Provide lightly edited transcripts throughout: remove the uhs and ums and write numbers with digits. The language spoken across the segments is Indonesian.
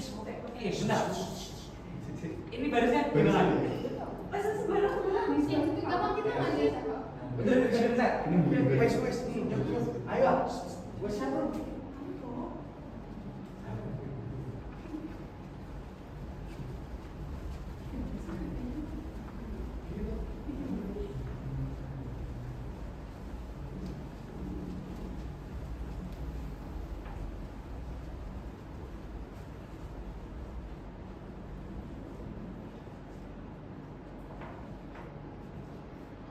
Benar. Ini barisnya gimana? Masa sebarang bisa. Gampang kita manggil siapa? Bentar. Wes. Ayo. Wes siapa?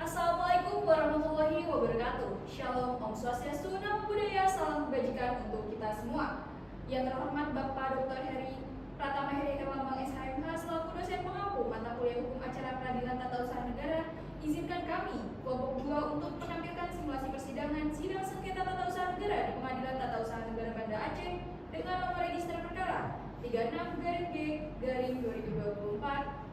Assalamualaikum warahmatullahi wabarakatuh. Shalom, Om Swastiastu, Namo Buddhaya, salam kebajikan untuk kita semua. Yang terhormat Bapak Dr. Heri Pratama Heri Herlambang SHMH selaku dosen pengampu mata kuliah hukum acara peradilan tata usaha negara, izinkan kami kelompok 2 untuk menampilkan simulasi persidangan sidang sengketa tata usaha negara di Pengadilan Tata Usaha Negara Banda Aceh dengan nomor register perkara 36-G-2024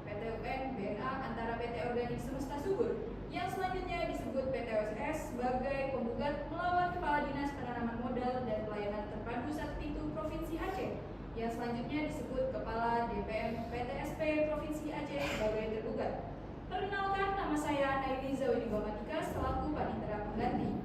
PT UN BNA antara PT Organik Semesta Subur yang selanjutnya disebut PTOSS sebagai penggugat melawan Kepala Dinas Penanaman Modal dan Pelayanan Terpadu Satu Pintu Provinsi Aceh yang selanjutnya disebut Kepala DPM PTSP Provinsi Aceh sebagai tergugat. Perkenalkan, nama saya Nailiza Winibamatika selaku panitera pengganti.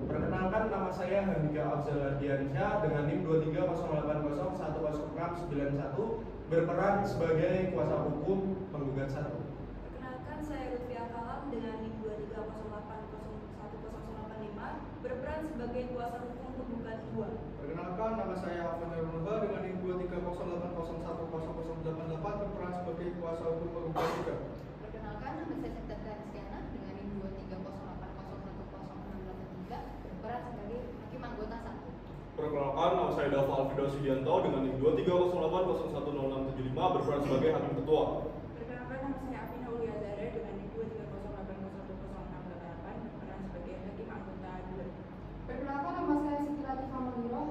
Perkenalkan, nama saya Handika Afzal Ardiansyah dengan NIM 23080106991 berperan sebagai kuasa hukum penggugat 1. Perkenalkan, saya Lutfi Akalam dengan NIM 230801085 berperan sebagai kuasa hukum penggugat 2. Perkenalkan, nama saya Afan Nurullah dengan NIM 23080100888 berperan sebagai kuasa hukum penggugat 3. Perkenalkan, nama saya Sinta Rizkyana dengan NIM 23080106883 berperan sebagai hakim anggota 1. Perkenalkan, nama saya Dava Alfredo Sugianto dengan NIM 23080160675 berperan sebagai hakim ketua. Perkenalkan, nama saya Afina Uliazara dengan NIM 230801068 berperan sebagai hakim anggota 2. Perkenalkan, nama saya Siti Latifah Moniroh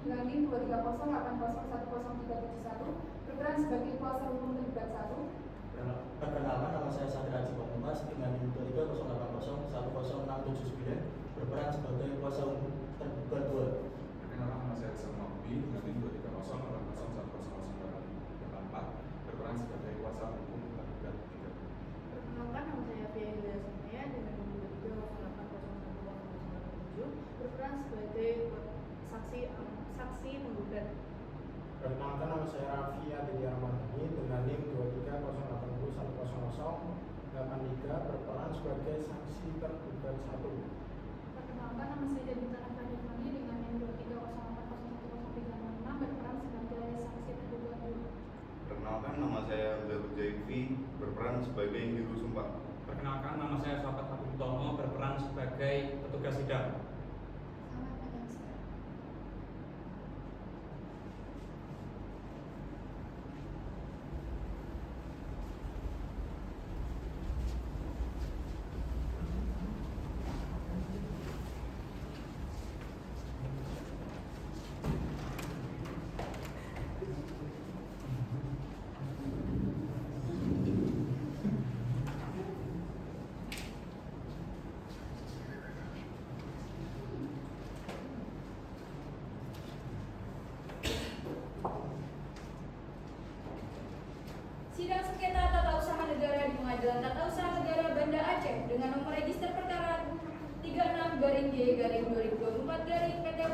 dengan NIM 23080103771 berperan sebagai kuasa hukum tergugat 1. Perkenalkan, nama saya Sadra Cipamumas dengan NIM 230801069 berperan sebagai kuasa hukum tergugat 2. Perkenalkan, nama saya Rizal Mahbubi dengan NIM 23080101084 berperan sebagai kuasa hukum tergugat 3. Perkenalkan, nama saya Fia Hilda Samaya dengan NIM 23080101097 berperan sebagai saksi penggugat. Perkenalkan, nama saya Raffi Aditya Ramadhani dengan NIM 230801083 berperan sebagai saksi tergugat 1. Perkenalkan, nama saya Dedita Rafani dengan NIM 230801036 berperan sebagai saksi tergugat 2. Perkenalkan, nama saya Zaru Jaifi berperan sebagai juru sumpah. Perkenalkan, nama saya Sofat Hakim Tomo berperan sebagai petugas sidang. Selamat menyaksikan. Sidang sengketa tata usaha negara di Pengadilan Tata Usaha Negara Banda Aceh dengan nomor register perkara 36-G-2024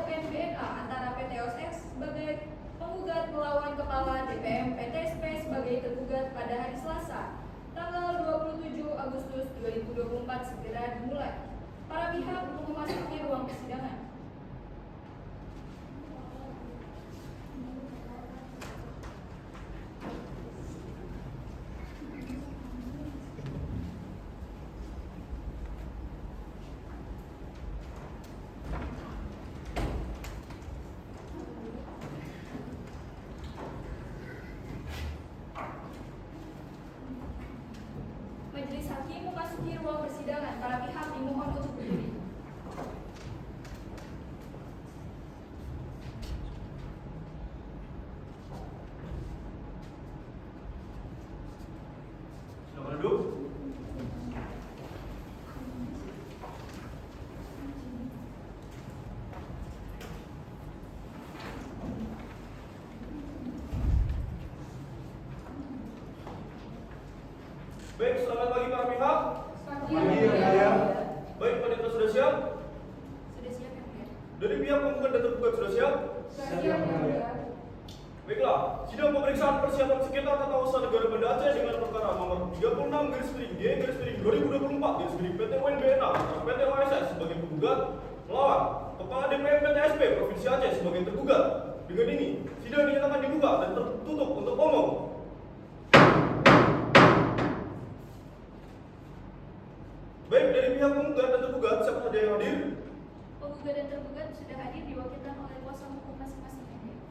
PTUN antara PTOSS sebagai penggugat melawan Kepala DPM PTSP sebagai tergugat pada hari Selasa tanggal 27 Agustus 2024 segera dimulai. Para pihak untuk memasuki ruang persidangan. Majelis Hakim memasuki ruang persidangan. Para pihak dimohon untuk berdiri. Baik, selamat pagi para pihak. Pagi, yang mulia. Baik, panitera sudah siap? Sudah siap yang mulia? Dari pihak penggugat dan tergugat sudah siap? Siap yang mulia. Baiklah, sidang pemeriksaan persiapan sengketa tata usaha negara Banda Aceh dengan perkara nomor 36/G/2024 PT UNBNA dan PT OSS sebagai penggugat melawan Kepala DPM PTSP Provinsi Aceh sebagai tergugat. Dengan ini, sidang dinyatakan dibuka dan tertutup untuk umum. Baik, dari pihak penggugat dan tergugat, siapa saja yang hadir? Penggugat dan tergugat sudah hadir diwakilkan oleh kuasa hukum masing-masing yang mulia.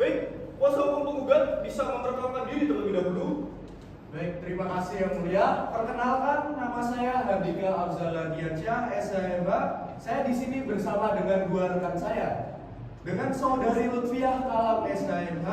Baik, kuasa hukum penggugat bisa memperkenalkan diri terlebih dahulu. Baik, terima kasih yang mulia. Perkenalkan, nama saya Handika Afzala Diansyah, SHMH. Saya di sini bersama dengan dua rekan saya, dengan saudari Lutfiah Kalam SHMH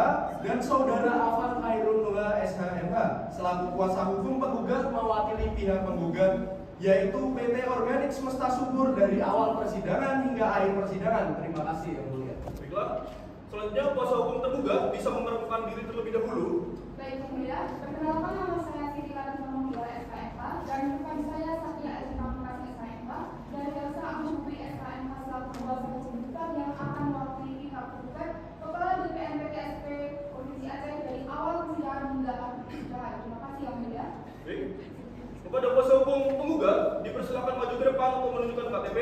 dan saudara Afan Khairul Nura SHMH, selaku kuasa hukum penggugat mewakili pihak penggugat, yaitu PT Organik Semesta Subur dari awal persidangan hingga akhir persidangan. Terima kasih yang mulia. Baiklah, selanjutnya kuasa hukum tergugat bisa memperkenalkan diri terlebih dahulu. Baik yang mulia, perkenalkan nama saya Siti Latif Nomor 2 SKMK dan rekan saya Sakia Azimamunas SKMK dan Elsa Amsyufi SKMK selaku kuasa hukum yang akan mewakili pihak penggugat Kepala DPM PTSP Provinsi Aceh dari awal persidangan hingga akhir persidangan. Terima kasih yang mulia. Baik, kepada kuasa hukum penggugat dipersilakan maju ke depan untuk menunjukkan KTP,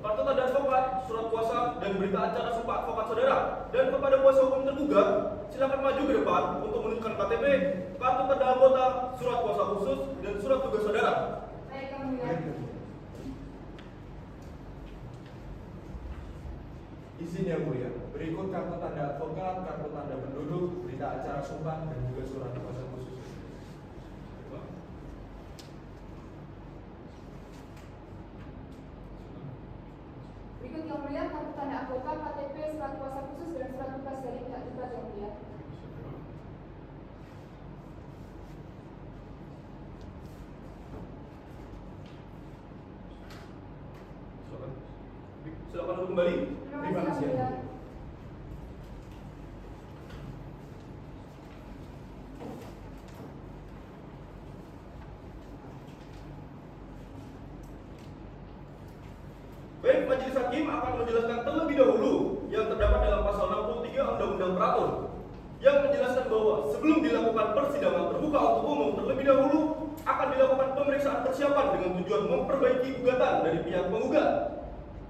kartu tanda advokat, surat kuasa, dan berita acara sumpah advokat saudara. Dan kepada kuasa hukum tergugat, silakan maju ke depan untuk menunjukkan KTP, kartu tanda anggota, surat kuasa khusus, dan surat tugas saudara. Baik yang mulia. Izin yang mulia, berikut kartu tanda advokat, kartu tanda penduduk, berita acara sumpah, dan juga surat kuasa khusus. Berikut yang mulia kartu tanda anggota, KTP, surat kuasa khusus dan surat tugas dari pihak tergugat yang mulia. Silakan duduk kembali. Terima kasih yang mulia. Baik, majelis hakim akan menjelaskan terlebih dahulu yang terdapat dalam pasal 63 Undang-Undang Peratur yang menjelaskan bahwa sebelum dilakukan persidangan terbuka untuk umum terlebih dahulu akan dilakukan pemeriksaan persiapan dengan tujuan memperbaiki gugatan dari pihak penggugat,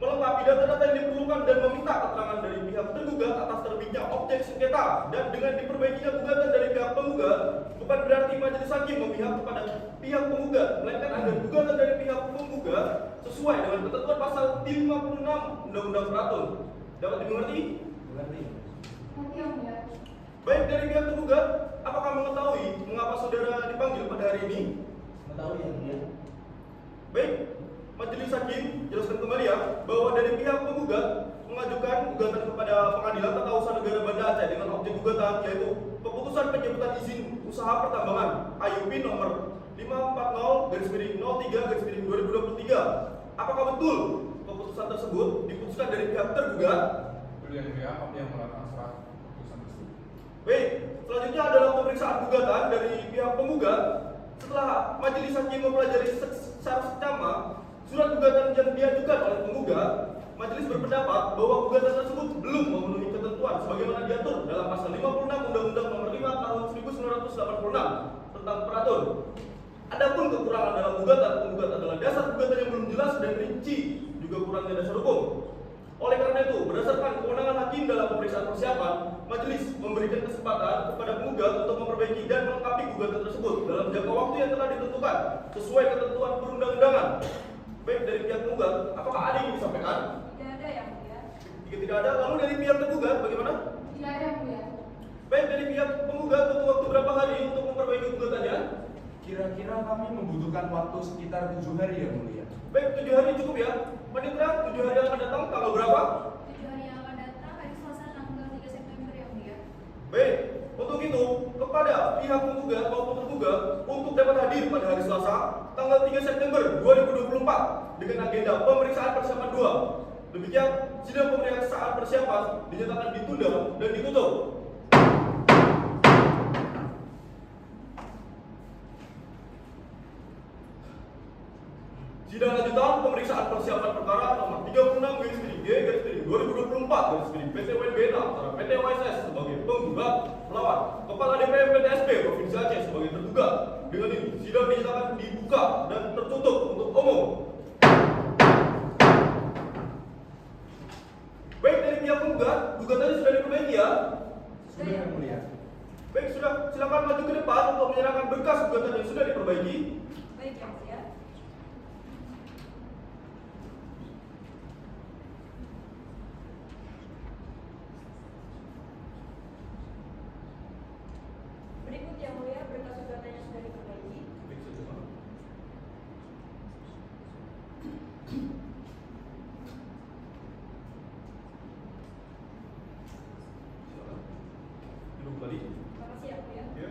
melengkapi data-data yang diperlukan dan meminta keterangan dari pihak tergugat atas terbitnya objek sengketa. Dan dengan diperbaikinya gugatan dari pihak penggugat bukan berarti majelis hakim memihak kepada pihak penggugat, melainkan agar gugatan dari pihak penggugat sesuai dengan ketentuan pasal 56 Undang-Undang Peratur. Dapat dimengerti? Mengerti? Nanti yang mulia. Baik, dari pihak tergugat, apakah mengetahui mengapa saudara dipanggil pada hari ini? Mengetahui yang mulia. Baik, majelis hakim jelaskan kembali ya bahwa dari pihak penggugat mengajukan gugatan kepada Pengadilan Tata Usaha Negara Banda Aceh dengan objek gugatan yaitu keputusan pencabutan izin usaha pertambangan IUP nomor 540/03/2023. Apakah betul keputusan tersebut diputuskan dari pihak tergugat? Yang mulia, kami yang melakukan surat keputusan tersebut. Baik, selanjutnya adalah pemeriksaan gugatan dari pihak penggugat. Setelah majelis hakim mempelajari secara seksama surat gugatan yang diajukan oleh penggugat, majelis berpendapat bahwa gugatan tersebut belum memenuhi ketentuan sebagaimana diatur dalam pasal 56 Undang-Undang Nomor 5 Tahun 1986 tentang peratur. Adapun kekurangan dalam gugatan penggugat adalah dasar gugatan yang belum jelas dan rinci, juga kurangnya dasar hukum. Oleh karena itu, berdasarkan kewenangan hakim dalam pemeriksaan persiapan, majelis memberikan kesempatan kepada penggugat untuk memperbaiki dan melengkapi gugatan tersebut dalam jangka waktu yang telah ditentukan sesuai ketentuan perundang-undangan. Baik, dari pihak penggugat, apakah ada yang disampaikan? Tidak ada yang mulia. Jika tidak ada, lalu dari pihak tergugat bagaimana? Tidak ada yang mulia. Baik, dari pihak penggugat butuh waktu berapa hari untuk memperbaiki gugatannya? Kira-kira kami membutuhkan waktu sekitar 7 hari yang mulia. Baik, 7 hari cukup ya. Panitera, 7 hari yang akan datang tanggal berapa? 7 hari yang akan datang hari Selasa tanggal 3 September yang mulia. Baik, untuk itu kepada pihak penggugat maupun tergugat untuk dapat hadir pada hari Selasa tanggal 3 September 2024 dengan agenda pemeriksaan persiapan 2. Demikian sidang pemeriksaan persiapan dinyatakan ditunda dan ditutup. Sidang lanjutan pemeriksaan persiapan perkara nomor 36/G/2024 PT WNBNA antara PT OSS sebagai penggugat melawan Kepala DPM PTSP Provinsi Aceh sebagai tergugat. Dengan ini sidang dinyatakan dibuka dan tertutup untuk umum. Baik, dari pihak penggugat, gugatannya sudah diperbaiki ya? Sudah yang mulia. Baik, sudah, silakan maju ke depan untuk menyerahkan berkas gugatan yang sudah diperbaiki. Baik, Yang Mulia. Berikut Yang Mulia berkas gugatan yang sudah diperbaiki. Baik, sudah. Silakan. Duduk kembali. Terima kasih Yang Mulia. Ya.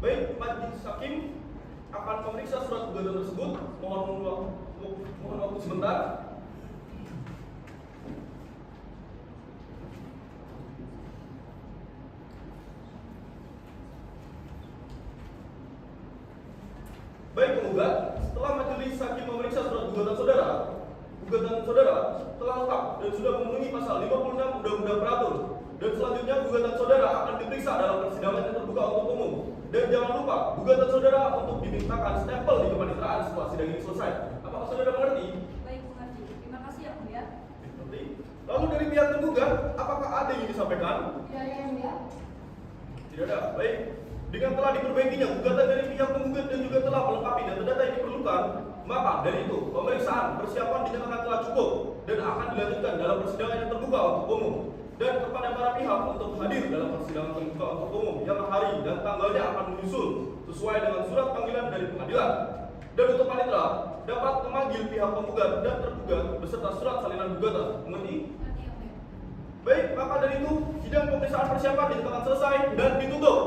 Baik, majelis hakim akan memeriksa surat gugatan tersebut. Mohon waktu sebentar. Baik penggugat, setelah majelis hakim memeriksa surat gugatan saudara telah lengkap dan sudah memenuhi pasal 56 Undang-Undang Peratur. Dan selanjutnya gugatan saudara akan diperiksa dalam persidangan yang terbuka untuk umum. Dan jangan lupa, gugatan saudara untuk dimintakan stempel di kepaniteraan setelah sidang ini selesai. Apakah saudara mengerti? Baik, mengerti. Terima kasih Yang Mulia. Mengerti. Lalu dari pihak tergugat, apakah ada yang disampaikan? Tidak ada yang mulia. Tidak ada. Baik. Dengan telah diperbaikinya gugatan dari pihak penggugat dan juga telah melengkapi data-data yang diperlukan, maka dari itu pemeriksaan persiapan dinyatakan telah cukup dan akan dilanjutkan dalam persidangan yang terbuka untuk umum. Dan kepada para pihak untuk hadir dalam persidangan terbuka untuk umum yang hari dan tanggalnya akan menyusul sesuai dengan surat panggilan dari pengadilan. Dan untuk panitera dapat memanggil pihak penggugat dan tergugat beserta surat salinan gugatan. Mengerti? Nanti Yang Mulia. Baik, maka dari itu sidang pemeriksaan persiapan dinyatakan selesai dan ditutup.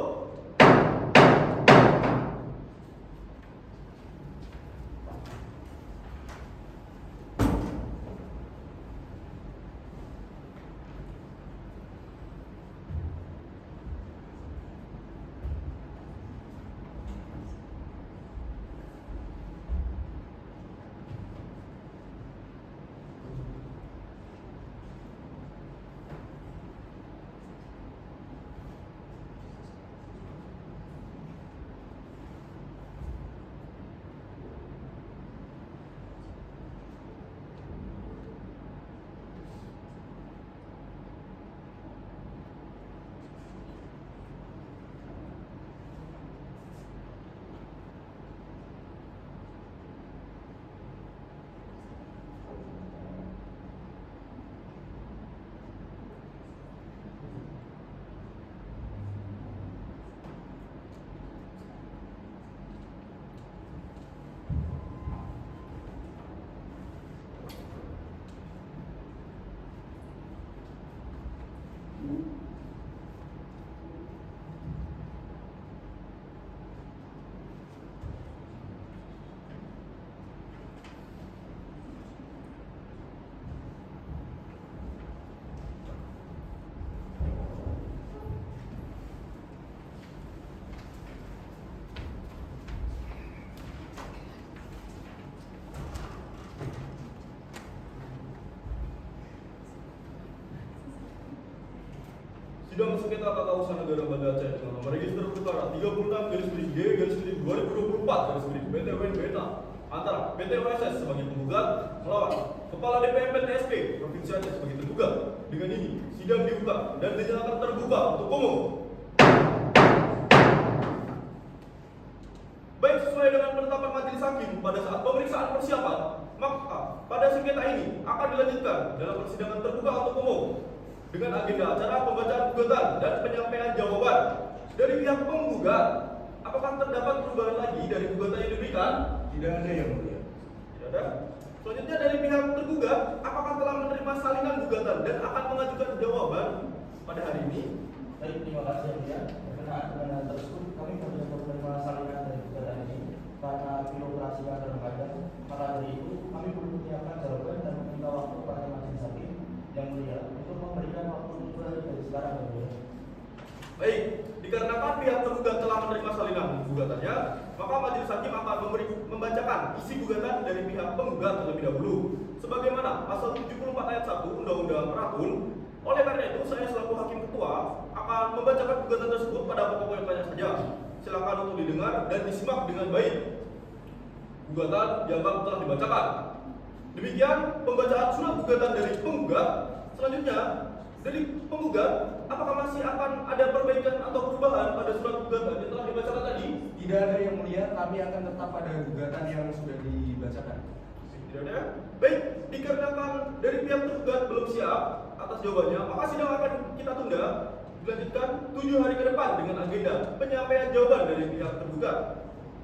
Sidang sengketa tata usaha negara Banda Aceh dengan nomor register perkara 36/G/2024 PT WNBNA antara PT OSS sebagai penggugat melawan Kepala DPM PTSP Provinsi Aceh sebagai tergugat. Dengan ini sidang dibuka dan dinyatakan terbuka untuk umum. Baik, sesuai dengan penetapan majelis hakim pada saat pemeriksaan persiapan, maka pada sengketa ini akan dilanjutkan dalam persidangan terbuka untuk umum dengan agenda acara pembacaan gugatan dan penyampaian jawaban dari pihak penggugat. Apakah terdapat perubahan lagi dari gugatan yang diberikan? Tidak ada yang mulia. Tidak ada. Selanjutnya dari pihak tergugat, apakah telah menerima salinan gugatan dan akan mengajukan jawaban pada hari ini? Baik, terima kasih Yang Mulia. Berkenaan dengan hal tersebut, kami tidak menerima salinan dari gugatan ini karena birokrasi yang terkadang. Maka dari itu, kami perlu menyiapkan jawaban dan meminta waktu pada majelis hakim Yang Mulia untuk memberikan waktu 2 hari dari sekarang Yang Mulia. Baik, dikarenakan pihak tergugat telah menerima salinan gugatannya, maka majelis hakim akan membacakan isi gugatan dari pihak penggugat terlebih dahulu. Sebagaimana pasal 74 ayat 1 Undang-Undang Peratun. Oleh karena itu, saya selaku hakim ketua akan membacakan gugatan tersebut pada pokok-pokoknya saja. Silakan untuk didengar dan disimak dengan baik. Gugatan dianggap telah dibacakan. Demikian pembacaan surat gugatan dari penggugat. Selanjutnya, dari penggugat, apakah masih akan ada perbaikan atau perubahan pada surat gugatan yang telah dibacakan tadi? Tidak ada yang mulia, kami akan tetap pada gugatan yang sudah dibacakan. Tidak ada. Baik, dikarenakan dari pihak tergugat belum siap atas jawabannya, maka sidang akan kita tunda dilanjutkan 7 hari ke depan dengan agenda penyampaian jawaban dari pihak tergugat.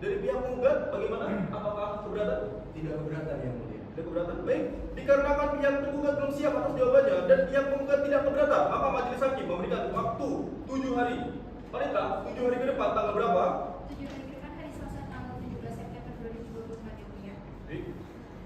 Dari pihak penggugat bagaimana? Apakah keberatan? Tidak keberatan yang mulia. Tidak keberatan. Baik, dikarenakan pihak tergugat belum siap atas jawabannya dan pihak penggugat tidak keberatan, maka majelis hakim memberikan waktu 7 hari. Paling 7 hari ke depan tanggal berapa? 7 hari ke depan hari Selasa tanggal 17 September 2024 yang mulia. Baik.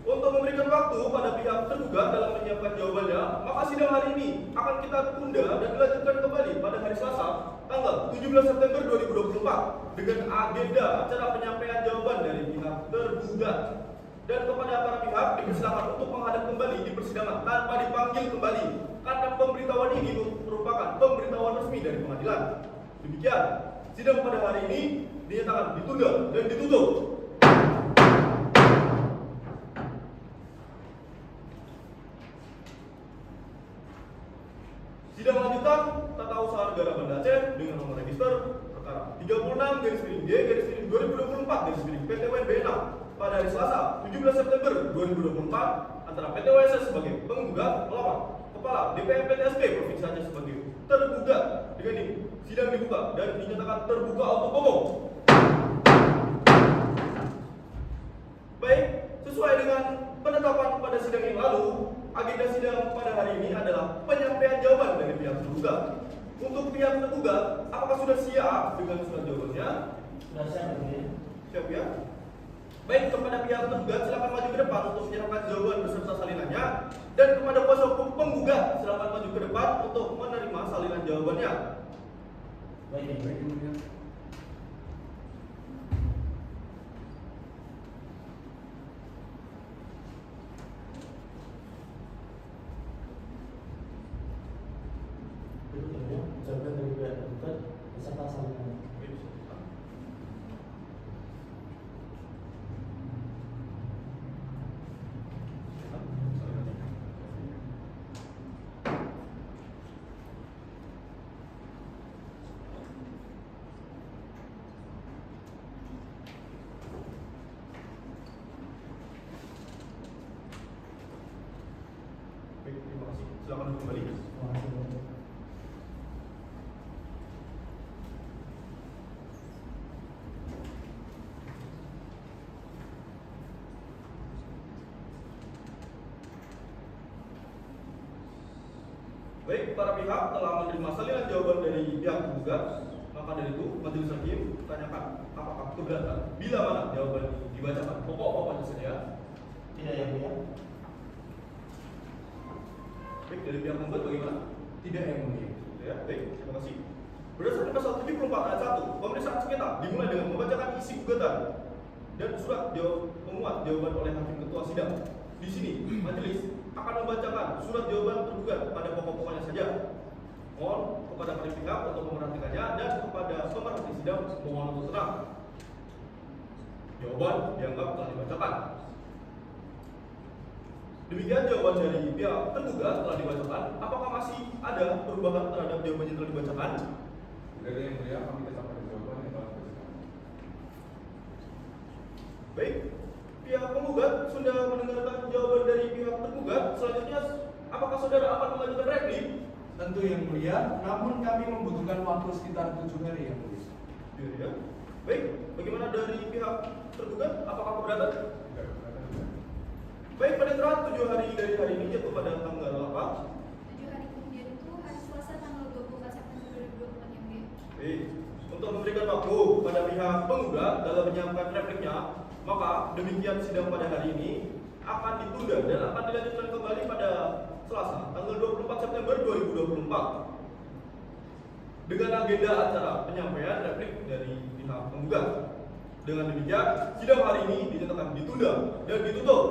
Untuk memberikan waktu pada pihak tergugat dalam menyiapkan jawabannya, maka sidang hari ini akan kita tunda dan dilanjutkan kembali pada hari Selasa tanggal 17 September 2024 dengan agenda acara penyampaian jawaban dari pihak tergugat. Dan kepada para pihak dipersilakan untuk menghadap kembali di persidangan tanpa dipanggil kembali karena pemberitahuan ini merupakan pemberitahuan resmi dari pengadilan. Demikian, sidang pada hari ini dinyatakan ditunda dan ditutup. Sidang lanjutan Tata Usaha Negara Banda Aceh dengan nomor register perkara 36/G/2024 PT WNB6 pada hari Selasa 17 September 2024 antara PT WSS sebagai penggugat melawan Kepala DPM PTSP Provinsi Aceh sebagai tergugat. Dengan ini sidang dibuka dan dinyatakan terbuka untuk umum. Baik, sesuai dengan penetapan pada sidang yang lalu, agenda sidang pada hari ini adalah penyampaian jawaban dari pihak tergugat. Untuk pihak tergugat, apakah sudah siap dengan surat jawabannya? Sudah siap, ya? Siap ya? Baik, kepada pihak tergugat silakan maju ke depan untuk menyerahkan jawaban beserta salinannya, dan kepada kuasa hukum penggugat silakan maju ke depan untuk menerima salinan jawabannya. Baik. Jawaban dari pihak tergugat beserta salinan. Baik, terima kasih. Silakan kembali. Baik, para pihak telah menerima salinan jawaban dari pihak tergugat. Maka dari itu, majelis hakim tanyakan apakah keberatan bila mana jawaban dibacakan pokok-pokoknya saja. Tidak yang mulia. Baik, dari pihak penggugat bagaimana? Tidak yang mulia. Ya, baik, terima kasih. Berdasarkan pasal 74 ayat 1, pemeriksaan sengketa dimulai dengan membacakan isi gugatan dan surat pemuat jawaban oleh hakim ketua sidang. Di sini, majelis akan membacakan surat jawaban tergugat pada pokok-pokoknya saja. Mohon kepada para pihak untuk memperhatikannya dan kepada pemerhati sidang mohon untuk tenang. Jawaban dianggap telah dibacakan. Demikian jawaban dari pihak tergugat telah dibacakan. Apakah masih ada perubahan terhadap jawaban yang telah dibacakan? Tidak ada yang mulia, kami tetap pada jawaban yang telah dibacakan. Baik, pihak penggugat sudah mendengarkan jawaban dari pihak tergugat. Selanjutnya, apakah saudara akan mengajukan replik? Tentu yang mulia, namun kami membutuhkan waktu sekitar 7 hari yang mulia. Ya. Baik, bagaimana dari pihak tergugat? Apakah keberatan? Tidak keberatan juga. Baik, pada terakhir 7 hari dari hari ini yaitu pada tanggal 8. 7 hari kemudian itu hari Selasa tanggal 24 September 2024 yang mulia. Baik, untuk memberikan waktu pada pihak penggugat dalam menyiapkan repliknya, maka demikian sidang pada hari ini akan ditunda dan akan dilanjutkan kembali pada Selasa tanggal 24 September 2024. dengan agenda acara penyampaian replik dari pihak penggugat. Dengan demikian, sidang hari ini dinyatakan ditunda dan ditutup.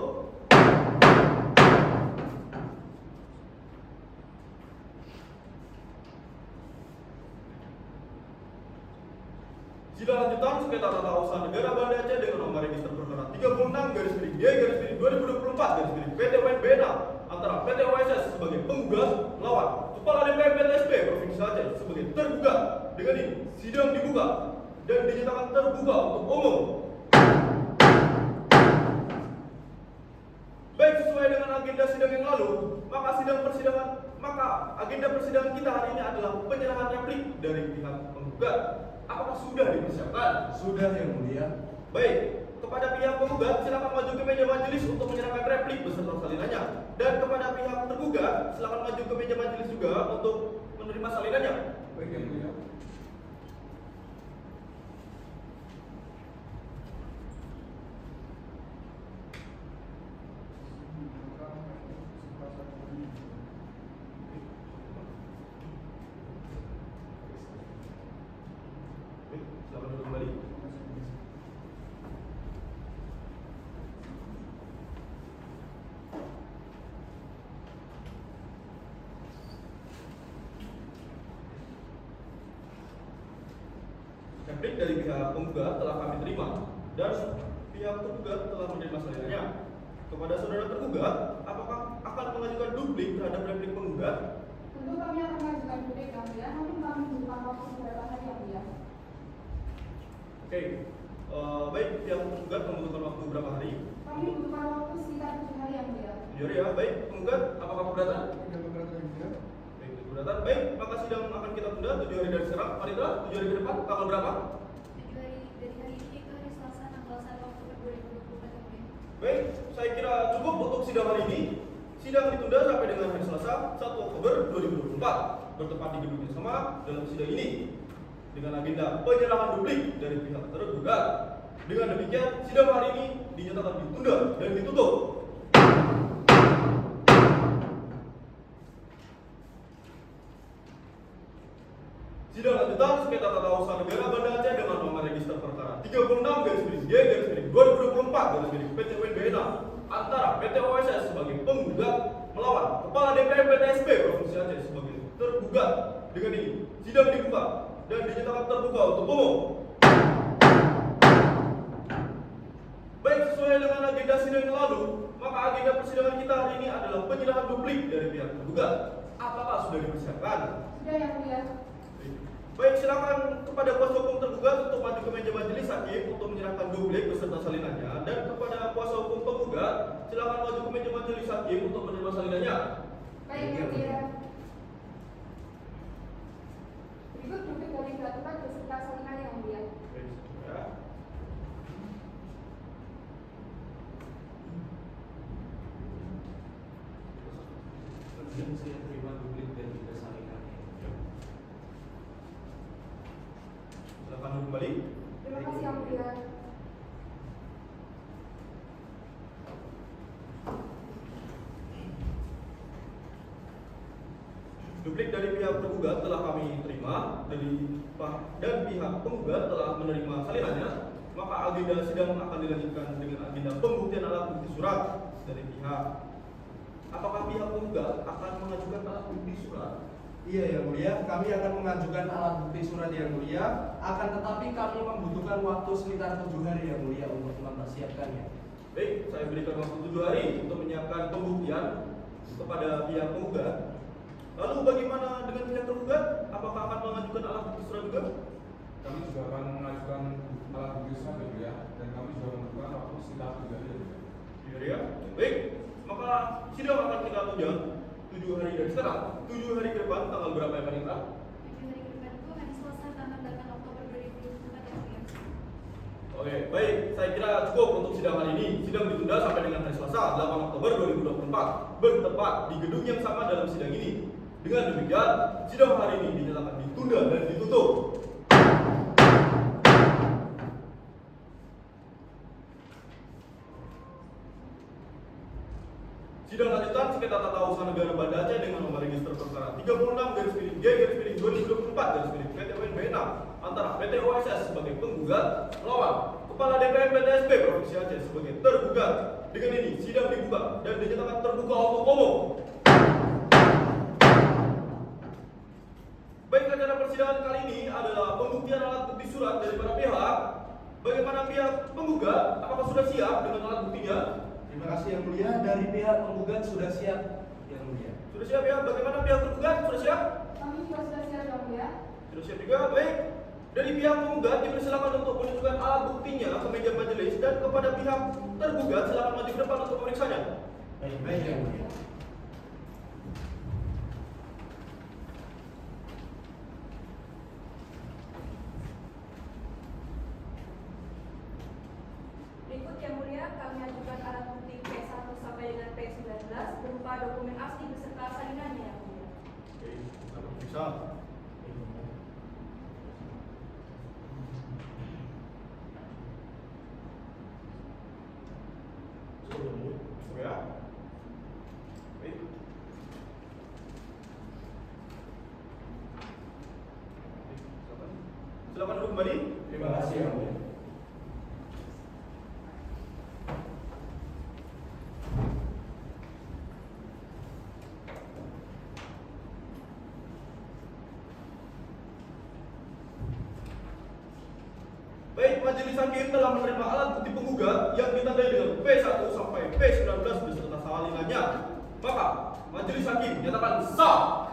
Sidang lanjutan sengketa tata usaha negara Banda Aceh dengan nomor register perkara 36/G/2024 PT WNBNA antara PT OSS sebagai penggugat melawan Kepala DPR PTSP Provinsi Aceh sebagai tergugat. Dengan ini sidang dibuka dan dinyatakan terbuka untuk umum. Baik, sesuai dengan agenda sidang yang lalu, maka agenda persidangan kita hari ini adalah penyerahan replik dari pihak penggugat. Apakah sudah dipersiapkan? Sudah yang mulia. Baik, kepada pihak penggugat silakan maju ke meja majelis untuk menyerahkan replik beserta salinannya. Dan kepada pihak tergugat silakan maju ke meja majelis juga untuk menerima salinannya. Baik yang mulia. Baik, silakan duduk kembali. Replik dari pihak penggugat telah kami terima dan pihak tergugat telah menerima salinannya. Kepada saudara tergugat, apakah akan mengajukan duplik terhadap replik penggugat? Tentu kami akan mengajukan duplik yang mulia, namun kami membutuhkan waktu beberapa hari yang mulia. Oke, baik, pihak penggugat membutuhkan waktu berapa hari? Kami membutuhkan waktu sekitar 7 hari yang mulia. 7 hari ya, baik. Penggugat, apakah keberatan? Tidak keberatan yang mulia. Baik, keberatan. Baik, maka sidang akan kita tunda 7 hari dari sekarang. Marita, 7 hari ke depan, tanggal berapa? 7 hari dari hari ini ke hari Selasa tanggal 1 Oktober 2024 yang mulia. Baik, saya kira cukup untuk sidang hari ini. Sidang ditunda sampai dengan hari Selasa 1 Oktober 2024 bertempat di gedung yang sama dalam sidang ini dengan agenda penyerahan duplik dari pihak tergugat. Dengan demikian, sidang hari ini dinyatakan ditunda dan ditutup. Sidang lanjutan sengketa tata usaha negara Banda Aceh dengan nomor register perkara 36/G/2024 PT WNBNA antara PT OSS sebagai penggugat melawan Kepala DPR PTSP Provinsi Aceh sebagai tergugat. Dengan ini sidang dibuka dan dinyatakan terbuka untuk umum. Baik, sesuai dengan agenda sidang yang lalu, maka agenda persidangan kita hari ini adalah penyerahan duplik dari pihak tergugat. Apakah sudah dipersiapkan? Sudah yang mulia. Baik, silakan kepada kuasa hukum tergugat untuk maju ke meja majelis hakim untuk menyerahkan duplik beserta salinannya, dan kepada kuasa hukum penggugat silakan maju ke meja majelis hakim untuk menerima salinannya. Baik yang mulia. Berikut duplik dari tergugat beserta salinan yang mulia. Baik, ya. Saya terima duplik dan juga salinannya. Silakan duduk kembali. Terima kasih yang mulia. Duplik dari pihak tergugat telah kami terima dan pihak penggugat telah menerima salinannya. Maka agenda sidang akan dilanjutkan dengan agenda pembuktian alat bukti surat dari pihak. Apakah pihak penggugat akan mengajukan alat bukti surat? Iya yang mulia, kami akan mengajukan alat bukti surat yang mulia. Akan tetapi kami membutuhkan waktu sekitar 7 hari yang mulia untuk mempersiapkannya. Baik, saya berikan waktu 7 hari untuk menyiapkan pembuktian kepada pihak penggugat. Lalu bagaimana dengan pihak tergugat? Apakah akan mengajukan alat bukti surat juga? Kami juga akan mengajukan alat bukti surat yang mulia, dan kami juga membutuhkan waktu sekitar 7 hari. 7 hari ya? Baik, maka sidang akan kita tunda 7 hari dari sekarang. 7 hari ke depan, tanggal berapa ya Panitra? 7 hari ke depan itu hari Selasa tanggal 8 Oktober 2024 yang mulia. Oke, baik. Saya kira cukup untuk sidang hari ini. Sidang ditunda sampai dengan hari Selasa 8 Oktober 2024 bertempat di gedung yang sama dalam sidang ini. Dengan demikian, sidang hari ini dinyatakan ditunda dan ditutup. Sidang lanjutan sengketa tata usaha negara Banda Aceh dengan nomor register perkara 36/G/2024 PT UNBNA antara PT OSS sebagai penggugat melawan Kepala DPM PTSP Provinsi Aceh sebagai tergugat. Dengan ini sidang dibuka dan dinyatakan terbuka untuk umum. Baik, acara persidangan kali ini adalah pembuktian alat bukti surat dari para pihak. Bagaimana pihak penggugat? Apakah sudah siap dengan alat buktinya? Terima kasih yang mulia. Dari pihak penggugat sudah siap yang mulia. Sudah siap ya? Bagaimana pihak tergugat? Sudah siap? Kami juga sudah siap yang mulia. Sudah siap juga? Baik. Dari pihak penggugat dipersilakan untuk menunjukkan alat buktinya ke meja majelis, dan kepada pihak tergugat silakan maju ke depan untuk memeriksanya. Baik yang mulia. Berikut yang mulia, kami ajukan alat bukti P1 sampai dengan P19 berupa dokumen asli beserta salinannya yang mulia. Oke, kita periksa. Ya. Baik. Silakan duduk kembali. Terima kasih yang mulia. Baik, majelis hakim telah menerima alat bukti penggugat yang ditandai dengan P1 sampai P19 beserta salinannya. Maka majelis hakim menyatakan sah.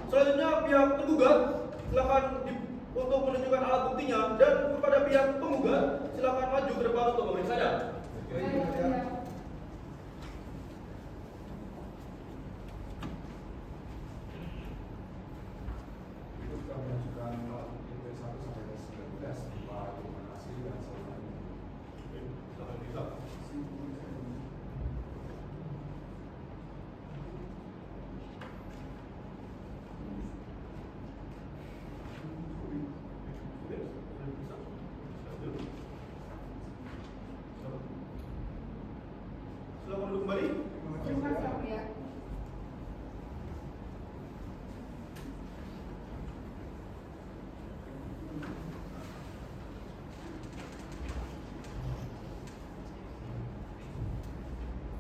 Selanjutnya pihak tergugat silakan untuk menunjukkan alat buktinya, dan kepada pihak penggugat silakan maju ke depan untuk memeriksanya. Baik yang mulia. Berikut kami ajukan alat bukti P1 sampai P19 berupa dokumen asli dan salinannya. Oke, silakan bisa. Silakan duduk kembali. Terima kasih yang mulia.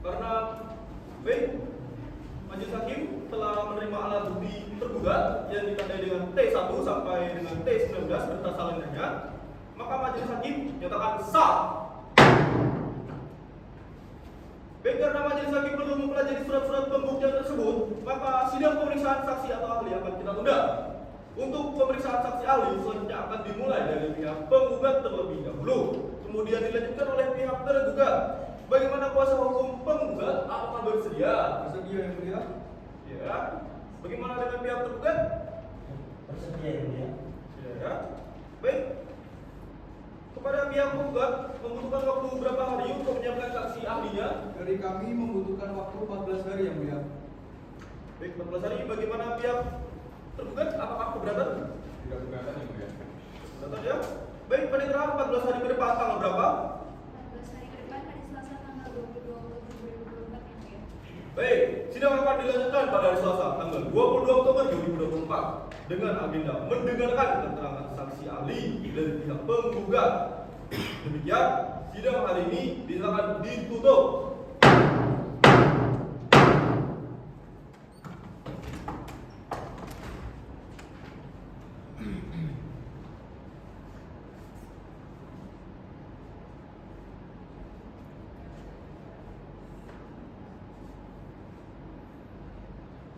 Karena baik, majelis hakim telah menerima alat bukti tergugat yang ditandai dengan T1 sampai dengan T19 beserta salinannya, maka majelis hakim nyatakan sah. Baik, karena majelis hakim belum mempelajari surat-surat pembuktian tersebut, maka sidang pemeriksaan saksi atau ahli akan kita tunda. Untuk pemeriksaan saksi ahli selanjutnya akan dimulai dari pihak penggugat terlebih dahulu, kemudian dilanjutkan oleh pihak tergugat. Bagaimana kuasa hukum penggugat? Apakah bersedia? Bersedia yang mulia. Ya. Bagaimana dengan pihak tergugat? Bersedia yang mulia. Ya. Baik. Kepada pihak penggugat membutuhkan waktu berapa hari untuk menyiapkan saksi ahlinya? Dari kami membutuhkan waktu 14 hari yang mulia. Baik, 14 hari. Bagaimana pihak tergugat? Apakah keberatan? Tidak keberatan yang mulia. Keberatan ya. Baik, panitera 14 hari ke depan tanggal berapa? 14 hari ke depan hari Selasa tanggal 22 Oktober 2024 yang mulia. Baik, sidang akan dilanjutkan pada hari Selasa tanggal 22 Oktober 2024 dengan agenda mendengarkan keterangan saksi ahli dari pihak penggugat. Demikian, sidang hari ini dinyatakan ditutup.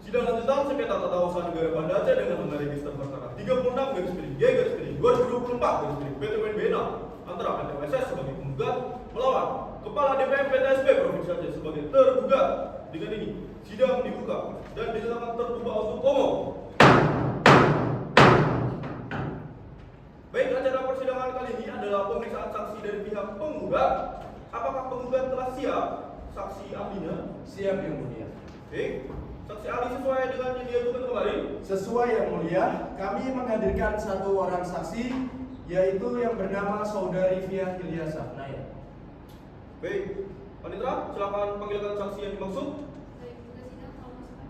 Sidang lanjutan sengketa tata usaha negara Banda Aceh dengan nomor register perkara 36/G/2024 PT UNBNA antara PT OSS sebagai penggugat melawan Kepala DPM PTSP Provinsi Aceh sebagai tergugat. Dengan ini sidang dibuka dan dinyatakan terbuka untuk umum. Baik, acara persidangan kali ini adalah pemeriksaan saksi dari pihak penggugat. Apakah penggugat telah siap saksi ahlinya? Siap yang mulia. Baik. Saksi ahli sesuai dengan yang diajukan kemarin. Sesuai yang mulia, kami menghadirkan satu orang saksi, yaitu yang bernama Saudari Fia Ilyasa. Baik, panitera, silakan panggilkan saksi yang dimaksud. Baik, tugas sidang kalau masukkan.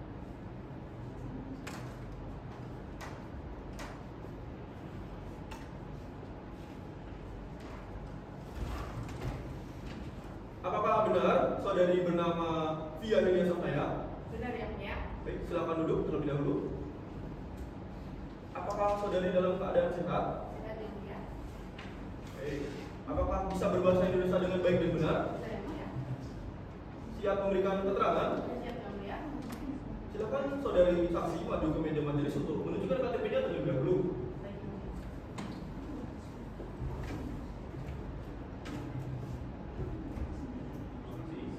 saudari bernama Via Helia Sofia? Benar yang mulia. Baik, silakan duduk terlebih dahulu. Apakah saudari dalam keadaan sehat? Benar yang mulia. Baik. Apakah bisa berbahasa Indonesia dengan baik dan benar? Benar yang mulia. Siap memberikan keterangan? Siap yang mulia. Silakan saudari saksi maju ke meja majelis untuk menunjukkan KTP-nya terlebih dahulu. Baik yang mulia.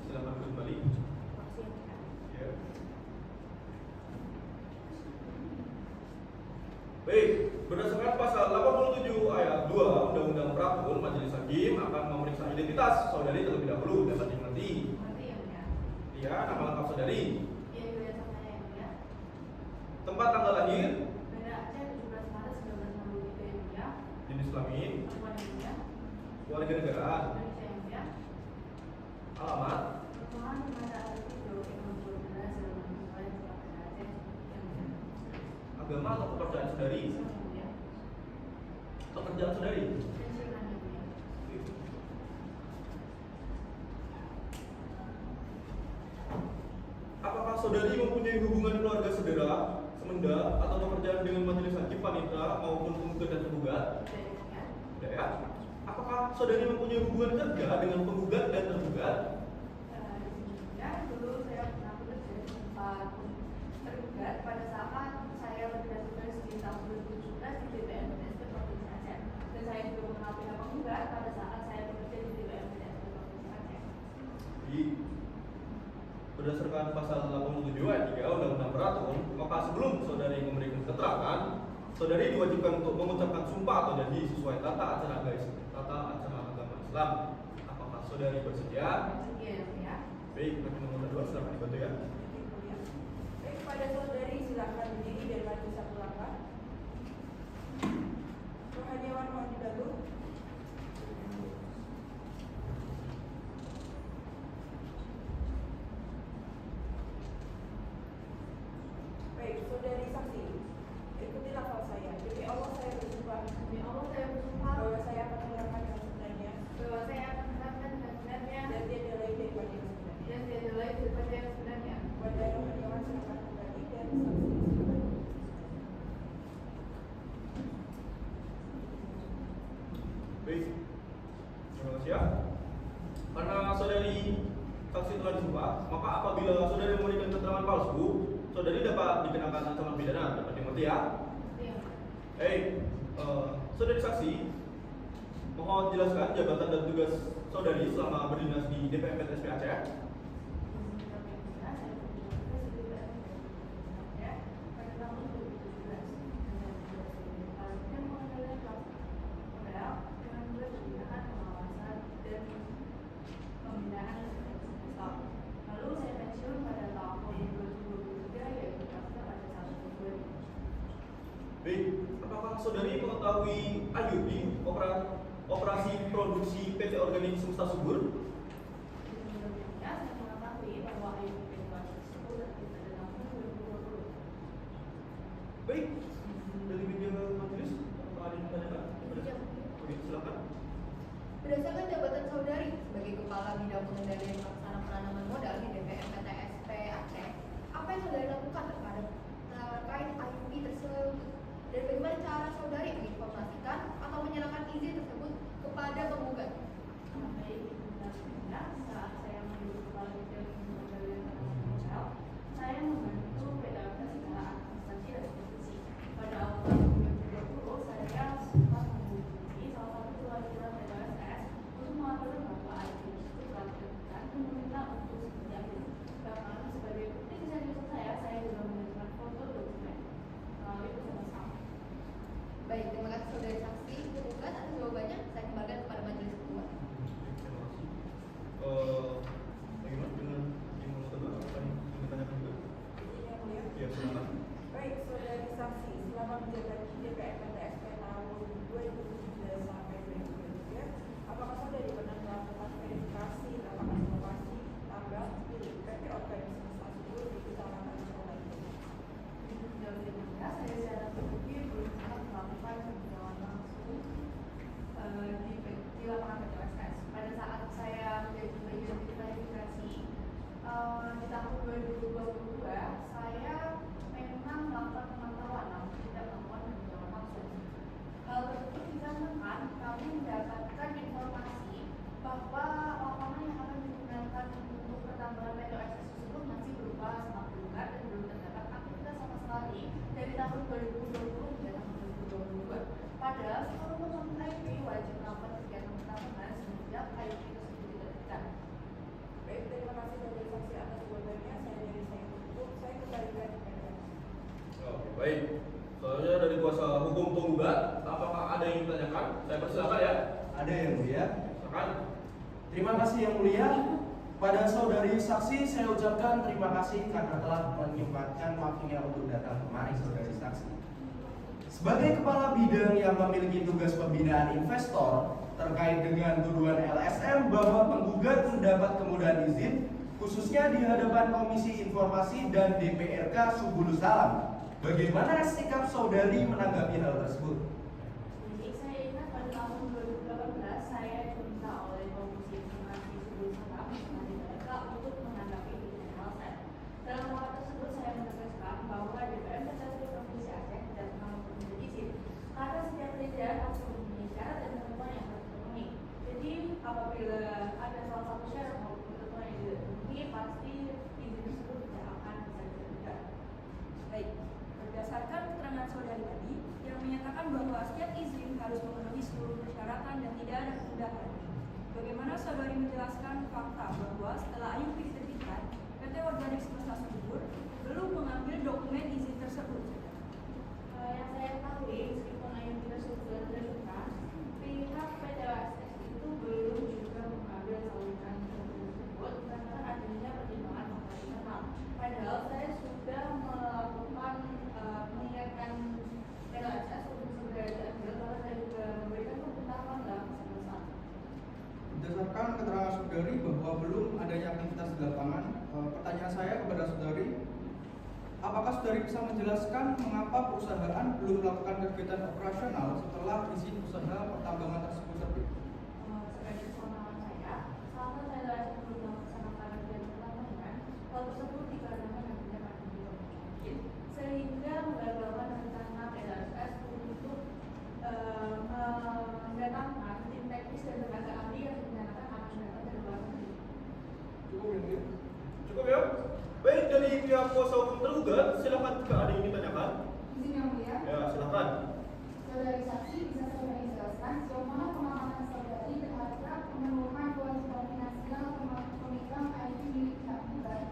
Silakan duduk kembali. Makasih yang mulia. Ya. Baik, berdasarkan pasal 87 ayat 2 Undang-Undang Prakun, Majelis Hakim akan memeriksa identitas saudari terlebih dahulu. Dapat dimengerti? Mengerti yang mulia. Ya, nama lengkap saudari, Iya Yulia Sofia yang mulia. tempat tanggal lahir, Banda Aceh 17 Maret 1963 yang mulia. jenis kelamin, Perempuan yang mulia. keluarga negaraan, Indonesia yang mulia. alamat, Permohonan kepada Arif Joe yang membuat Zaman Sesuai Sekolah Banda Aceh yang mulia. agama atau kepercayaan saudari, Islam yang mulia. pekerjaan saudari. Pensiunan yang mulia. Apakah saudari mempunyai hubungan keluarga saudara, semenda, atau pekerjaan dengan majelis hakim, panitera maupun penggugat dan tergugat? Tidak yang mulia. Tidak ya. Apakah saudari mempunyai hubungan kerja dengan penggugat dan tergugat? Ya, dulu saya pernah bekerja di tempat tergugat pada saat saya bertugas di tahun 2017 di DPM PTSP Provinsi Aceh. Dan saya juga mengenal pihak penggugat pada saat saya bekerja di DPM PTSP Provinsi Aceh. Jadi, berdasarkan pasal 87 ayat 3 Undang-Undang Beratun, maka sebelum saudari memberikan keterangan, saudari diwajibkan untuk mengucapkan sumpah atau janji sesuai tata acara agama Islam. Apakah saudari bersedia? Iya yang mulia. Baik, bagi nomor 2 silakan dibantu ya. Baik, kepada saudari silakan berdiri dan maju satu langkah. Rohaniawan mohon dibantu. Baik, saudari saksi, ikuti lafal saya. Demi Allah saya bersumpah. Demi Allah saya bersumpah Bahwa saya akan menerangkan yang sebenarnya. bahwa saya akan menerapkan dengan sebenarnya Dan tiada lain daripada yang sebenarnya. dan tiada lain daripada yang sebenarnya. Kepada rohaniawan silakan kembali dan saksi silakan. Baik, terima kasih ya. Karena saudari saksi telah disumpah, maka apabila saudari memberikan keterangan palsu, saudari dapat dikenakan ancaman pidana. Dapat dimengerti ya. Iya. Saudari saksi, mohon jelaskan jabatan dan tugas saudari selama berdinas di DPM PTSP Aceh. Lalu saya pensiun pada tahun 2023 yaitu pada 1 Februari. Baik, apakah saudari mengetahui AYUD di operasi produksi PT Organik Semesta Subur? Sebelumnya saya mengetahui bahwa ayu tersebut terbit pada tahun 2020. Baik, dari media majelis, apakah ada yang ditanyakan? Oke, silakan. Berdasarkan jabatan saudari sebagai Kepala Bidang Pengendalian Pelaksana Penanaman Modal di DPM PTSP Aceh, apa yang saudari lakukan terkait IUP tersebut? Dan bagaimana cara saudari menginformasikan atau menyerahkan izin tersebut kepada penggugat? Baik, Pada saudari saksi saya ucapkan terima kasih karena telah menyempatkan waktunya untuk datang kemari saudari saksi. Sebagai kepala bidang yang memiliki tugas pembinaan investor terkait dengan tuduhan LSM bahwa penggugat mendapat kemudahan izin khususnya di hadapan Komisi Informasi dan DPRK Subulu Salam. Bagaimana sikap saudari menanggapi hal tersebut? Jadi saya ingat pada tahun 2018 saya diminta oleh Komisi Informasi Subulu Salam dengan DPRK untuk menanggapi izin LSM. Dalam rapat tersebut saya menegaskan bahwa DPR Federasi Provinsi Aceh tidak pernah memberi izin karena setiap pekerjaan harus memenuhi syarat dan ketentuan yang harus dipenuhi. Jadi apabila ada salah satu syarat maupun ketentuan yang tidak dipenuhi, pasti izin tersebut tidak akan bisa diterima. Baik, berdasarkan keterangan saudari tadi yang menyatakan bahwa setiap izin harus memenuhi seluruh persyaratan dan tidak ada kemudahan. Bagaimana saudari menjelaskan fakta bahwa setelah IUP diterbitkan, PT Organik Semesta Subur belum mengambil dokumen izin tersebut? Yang saya ketahui, meskipun IUP tersebut diterbitkan, pihak PT OSS itu belum juga mengambil saluran tersebut karena adanya pertimbangan faktor internal. Padahal saya sudah melakukan mengingatkan PT OSS untuk segera diambil karena saya juga memberikan pemberitahuan dalam kesempatan. Berdasarkan keterangan saudari bahwa belum adanya aktivitas di lapangan, pertanyaan saya kepada saudari, apakah saudari bisa menjelaskan mengapa perusahaan belum melakukan kegiatan operasional setelah izin usaha pertambangan tersebut terbit? Sebagai kewenangan saya, selama saya OSS belum melaksanakan kegiatan pertambangan, hal tersebut dikarenakan adanya pandemi COVID, sehingga menggagalkan rencana PT OSS untuk mendatangkan tim teknis dan tenaga ahli yang dinyatakan akan datang dari luar negeri. Cukup ya? Baik, dari pihak kuasa hukum tergugat, silakan jika ada yang ditanyakan. Izin yang mulia. Ya, silakan. Saudari saksi, bisa saudari jelaskan sejauh mana pengamanan saudari terhadap pemenuhan kewajiban finansial pemegang IUP milik pihak gugat?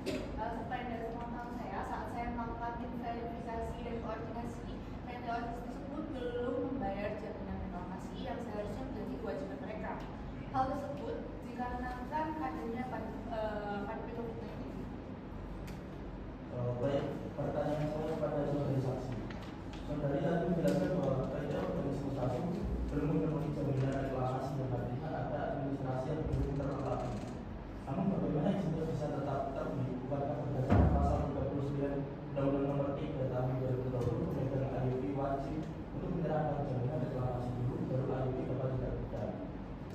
Seperti dari pengetahuan saya, saat saya melakukan tim verifikasi dan koordinasi, PT OSS tersebut belum membayar jaminan reklamasi yang seharusnya menjadi kewajiban mereka. Hal tersebut dikarenakan adanya pandemi COVID-19. Baik, pertanyaan saya kepada saudari saksi. Saudari tadi menjelaskan bahwa PT Organik Semesta Subur belum memenuhi jaminan reklamasi yang artinya ada administrasi yang belum terlengkapi. Namun bagaimana izinnya bisa tetap terbit? Bukankah berdasarkan pasal 39 Undang-Undang Nomor 3 Tahun 2020 pemegang IUP wajib untuk menyerahkan jaminan reklamasi dulu baru IUP dapat diterbitkan?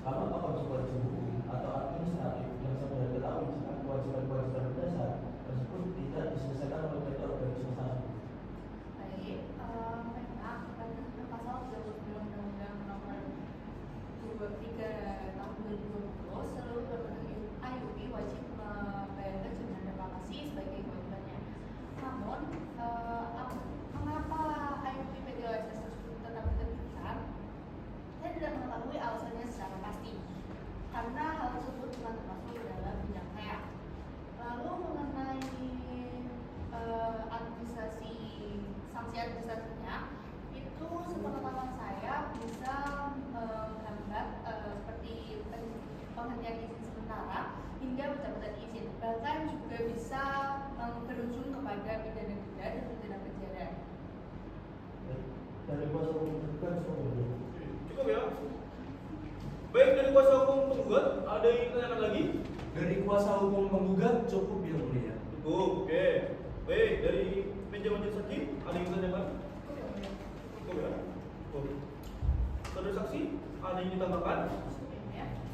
Lalu apa konsekuensi hukum atau administratif yang saudara ketahui jika kewajiban-kewajiban dasar tersebut tidak diselesaikan oleh PT Organik Semesta Subur? Baik, memang berdasarkan pasal 39 Undang-Undang Nomor 23 Tahun 2020, seluruh pemegang IUP wajib membayarkan jaminan reklamasi sebagai kewajibannya. Namun, mengapa IUP PT OSS tersebut tetap diterbitkan? Saya tidak mengetahui alasannya secara pasti, karena hal tersebut telah termasuk dalam bidang saya. Lalu mengenai administrasi sanksi administrasinya, itu sepengetahuan saya bisa menghambat seperti penghentian izin sementara hingga pendapatan izin, bahkan juga bisa berujung kepada pidana denda dan pidana penjara. Dari kuasa hukum tergugat saudari. Cukup ya? Baik, dari kuasa hukum penggugat, ada yang ditanyakan lagi? Dari kuasa hukum penggugat cukup yang mulia. Cukup, oke. Baik, dari meja majelis hakim, ada yang ditanyakan? Cukup ya? Cukup. Saudara saksi, ada yang ditambahkan?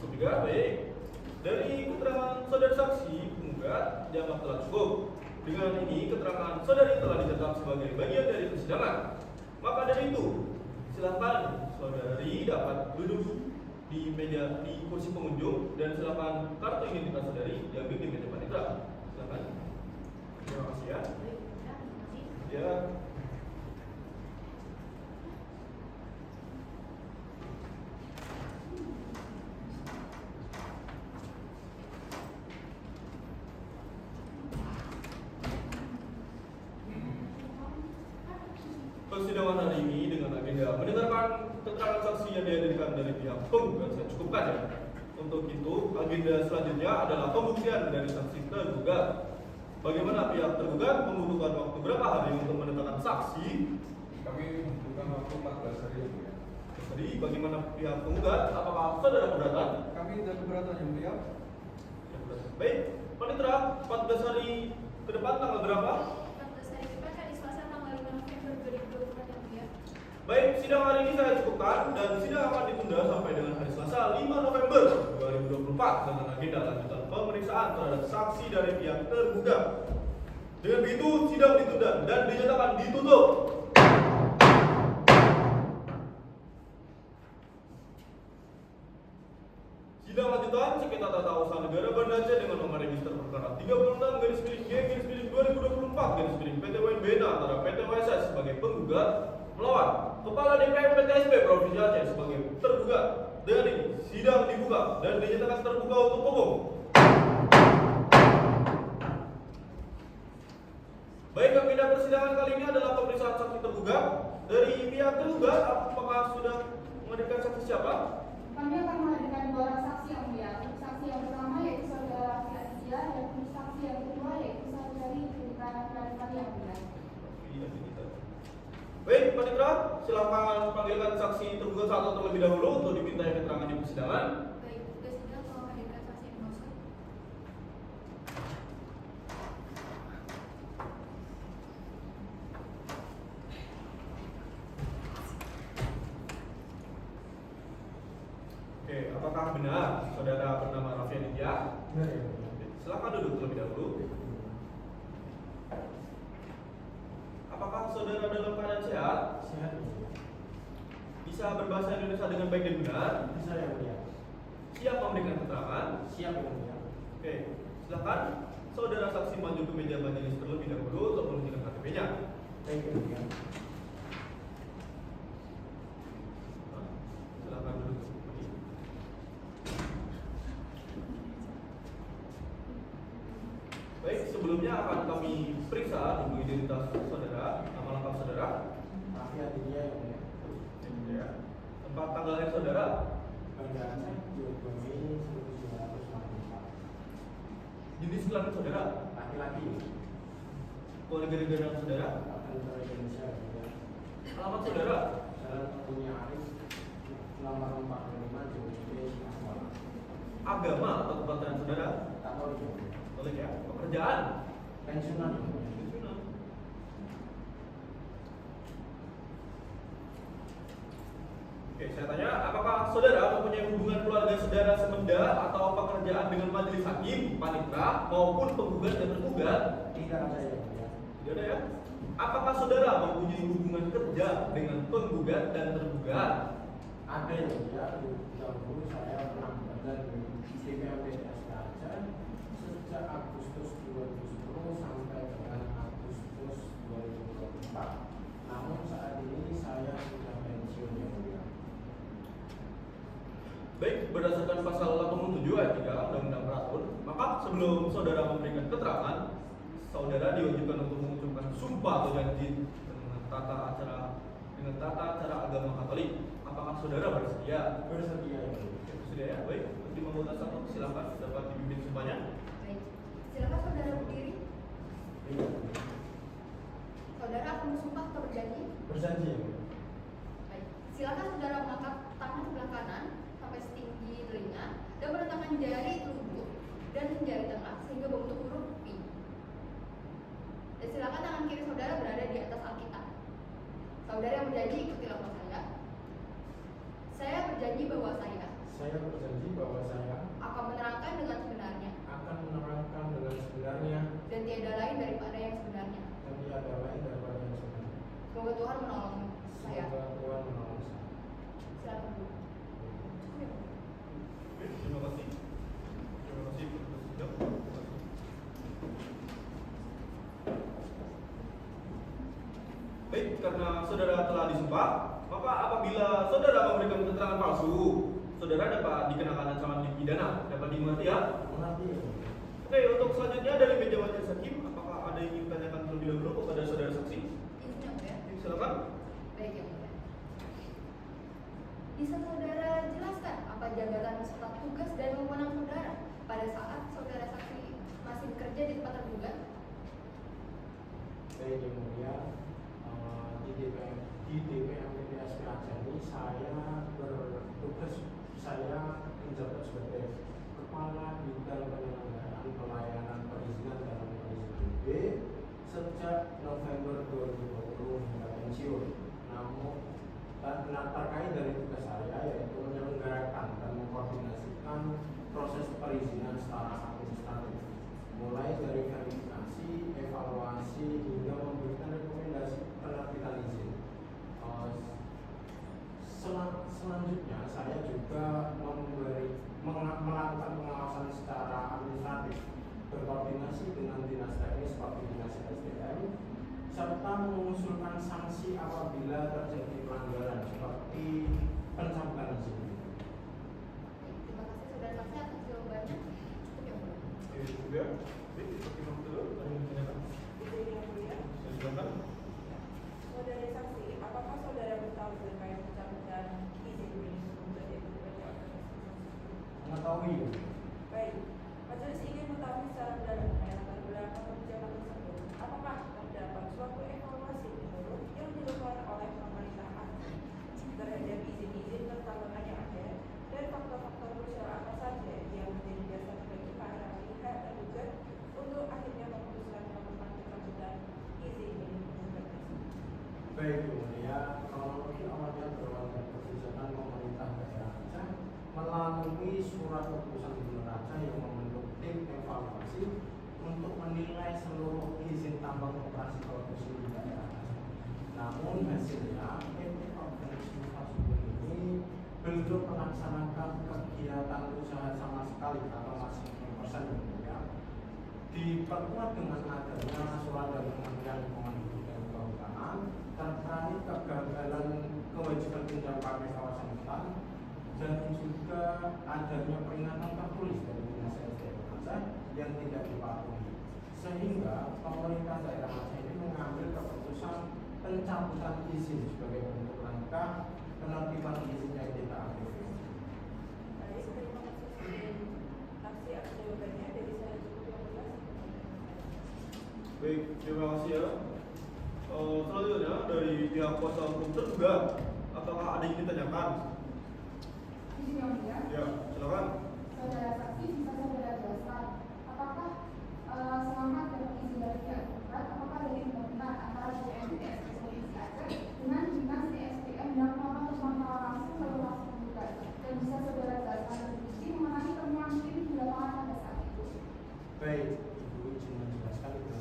Cukup juga, baik. Dari keterangan saudara saksi, penggugat dianggap telah cukup. Dengan ini, keterangan saudari telah ditetap sebagai bagian dari persidangan. Maka dari itu, silakan saudari dapat duduk di meja di kursi pengunjung dan silakan kartu identitas saudari diambil di meja panitia. Silakan. Terima kasih ya. Ya. Persidangan hari ini dengan agenda mendengarkan keterangan saksi yang dihadirkan dari pihak penggugat saya cukupkan ya. Untuk itu, agenda selanjutnya adalah pembuktian dari saksi tergugat. Bagaimana pihak tergugat membutuhkan waktu berapa hari untuk menetapkan saksi? Kami membutuhkan waktu 14 hari yang mulia. Jadi, bagaimana pihak penggugat? Apakah saudara keberatan? Kami tidak keberatan yang mulia. Baik, panitera, 14 hari ke depan tanggal berapa? 14 hari depan hari Selasa tanggal 5 November 2024 yang mulia. Baik, sidang hari ini saya cukupkan dan sidang akan ditunda sampai dengan hari Selasa 5 November 2024 dengan agenda lanjutan pemeriksaan terhadap saksi dari pihak tergugat. Dengan begitu, sidang ditunda dan dinyatakan ditutup. Sidang lanjutan sengketa tata usaha negara Banda Aceh dengan nomor register perkara 36/G/2024 PT WNBNA antara PT WSS sebagai penggugat melawan Kepala DPM PTSB Provinsi Aceh sebagai tergugat. Dengan ini sidang dibuka dan dinyatakan terbuka untuk umum. Baik, agenda persidangan kali ini adalah pemeriksaan saksi tergugat. Dari pihak tergugat, apakah sudah menghadirkan saksi siapa? Kami akan menghadirkan 2 orang saksi yang mulia. Saksi yang pertama yaitu saudara Fiasia, dan saksi yang kedua yaitu saudari Rita Raditya yang mulia. Baik, panitera, silakan panggilkan saksi tergugat satu terlebih dahulu untuk dimintai keterangan di persidangan. Baik, tugas sidang telah menghadirkan saksi yang dimaksud. Oke, apakah benar saudara bernama Raffi Aditya? Benar ya mulia. Silakan duduk terlebih dahulu. Apakah saudara dalam keadaan sehat? Sehat ya mulia. Bisa berbahasa Indonesia dengan baik dan benar? Bisa ya mulia. Siap memberikan keterangan? Siap ya mulia. Oke, silakan saudara saksi maju ke meja majelis terlebih dahulu untuk menunjukkan KTP-nya. Baik ya mulia. Silakan duduk. Baik, sebelumnya akan kami periksa dulu identitas saudara, nama lengkap saudara, Raffi Aditya ya mulia. ya. Tempat tanggal lahir saudara, Banda Aceh 22 Mei 1964. jenis kelamin saudara, Laki-laki. kewarganegaraan saudara, Akan negara Indonesia ya mulia. alamat saudara, Jalan Punya Arif nomor 45 JWP Semarang. agama atau kebanggaan saudara, Katolik ya mulia. boleh ya, pekerjaan, Pensiunan ya mulia. Oke, saya tanya, apakah saudara mempunyai hubungan keluarga saudara semenda atau pekerjaan dengan majelis hakim, panitera, maupun penggugat dan tergugat? Tidak ada ya mulia. Tidak ada ya? Apakah saudara mempunyai hubungan kerja dengan penggugat dan tergugat? Ada ya mulia. Dahulu saya pernah bekerja di DPM PTSB Aceh sejak Agustus 2010 sampai dengan Agustus 2024. Namun saat ini saya sudah pensiun ya mulia. Baik, berdasarkan pasal 87 ayat 3 Undang-Undang Peraturan, maka sebelum saudara memberikan keterangan, saudara diwajibkan untuk mengucapkan sumpah atau janji dengan tata acara agama Katolik. Apakah saudara bersedia? Bersedia ya mulia. Bersedia ya? Baik, terima kasih satu, silakan dapat dipimpin sumpahnya. Baik, silakan saudara berdiri. Iya mulia. Saudara akan bersumpah atau berjanji? Berjanji ya mulia. Baik, silakan saudara mengangkat tangan sebelah kanan sampai setinggi telinga dan meletakkan jari telunjuk dan jari tengah sehingga membentuk huruf P. Dan silakan tangan kiri saudara berada di atas Alkitab. Saudara yang berjanji ikuti lafaz saya. Saya berjanji bahwa saya Saya berjanji bahwa saya akan menerangkan dengan sebenarnya akan menerangkan dengan sebenarnya dan tiada lain daripada yang sebenarnya. dan tiada lain daripada yang sebenarnya. Semoga Tuhan menolong saya. Semoga Tuhan menolong saya. Silakan Bu. Oke, terima kasih. Terima kasih. Siap. Baik, karena saudara telah disumpah, maka apabila saudara memberikan keterangan palsu, saudara dapat dikenakan ancaman pidana. Dapat dimengerti ya? Mengerti ya mulia. Oke, untuk selanjutnya dari meja majelis hakim, apakah ada yang ingin ditanyakan terlebih dahulu kepada saudara saksi? Izin ya Bu ya. Silakan. Baik ya mulia. Bisa saudara jelaskan apa jabatan status tugas dan wewenang saudara pada saat saudara saksi masih bekerja di tempat terduga? Baik, Yang Mulia, di DPM PTSP Ajani saya bertugas, saya menjabat sebagai Kepala Bidang Penyelenggaraan Pelayanan Perizinan dalam Perizinan B sejak November 2020 hingga pensiun. Namun terkait dari tugas saya yaitu menyelenggarakan dan mengkoordinasikan proses perizinan secara administratif, mulai dari verifikasi, evaluasi hingga memberikan rekomendasi penerbitan izin. Selanjutnya saya juga melakukan pengawasan secara administratif, berkoordinasi dengan dinas teknis seperti dinas SDM, serta mengusulkan sanksi apabila terjadi pelanggaran seperti pencabulan izin. Terima kasih saudara saksi atas jawabannya. Cukup ya, Bu. Ini juga, pertimbangan dulu, ada yang ditanyakan? Izin yang mulia. Silakan. Saudara saksi, apakah saudara tahu terkait pencabulan izin milik untuk diperlukan Mengetahui. Baik, majelis ingin mengetahui secara mendalam mengenai latar belakang kebijakan tersebut. Apakah terdapat suatu evaluasi menurut yang dilakukan oleh pemerintah asing terhadap izin-izin pertambangan yang ada dan faktor-faktor krusial apa saja yang menjadi dasar bagi para pihak tergugat untuk akhirnya memutuskan melakukan pencabutan izin milik penggugat tersebut? Baik, Yang Mulia, kronologi awalnya berawal dari kebijakan pemerintah daerah Aceh melalui surat keputusan Gubernur Aceh yang membentuk tim evaluasi untuk menilai seluruh izin tambang operasi produksi di daerah Aceh. Namun hasilnya PT Organisasi Infrastruktur ini belum melaksanakan kegiatan usaha sama sekali atau masih 0% Yang Mulia. Diperkuat dengan adanya surat dari Kementerian Lingkungan Hidup dan Kehutanan terkait kegagalan kewajiban tinjau pakai kawasan hutan dan juga adanya peringatan tertulis dari Dinas SDM Aceh yang tidak dipatuhi, sehingga pemerintah daerah Aceh ini mengambil keputusan pencabutan izin sebagai bentuk langkah penertiban izin yang tidak aktif. Baik, terima kasih saksi atas jawabannya. Dari saya cukup yang mulia. Baik, terima kasih ya. Selanjutnya dari pihak kuasa hukum terduga, apakah ada yang ditanyakan? Izin yang mulia. Ya, silakan. Saudara saksi bisa saudara jelaskan apakah selama dapat izin dari pihak tergugat, apakah dari benar antara DPM Provinsi Aceh dengan dinas DSDM yang melakukan pemantauan langsung lalu langsung tergugat, dan bisa saudara jelaskan lebih rinci mengenai temuan tim di lapangan pada saat itu? Baik, Ibu izin menjelaskan itu.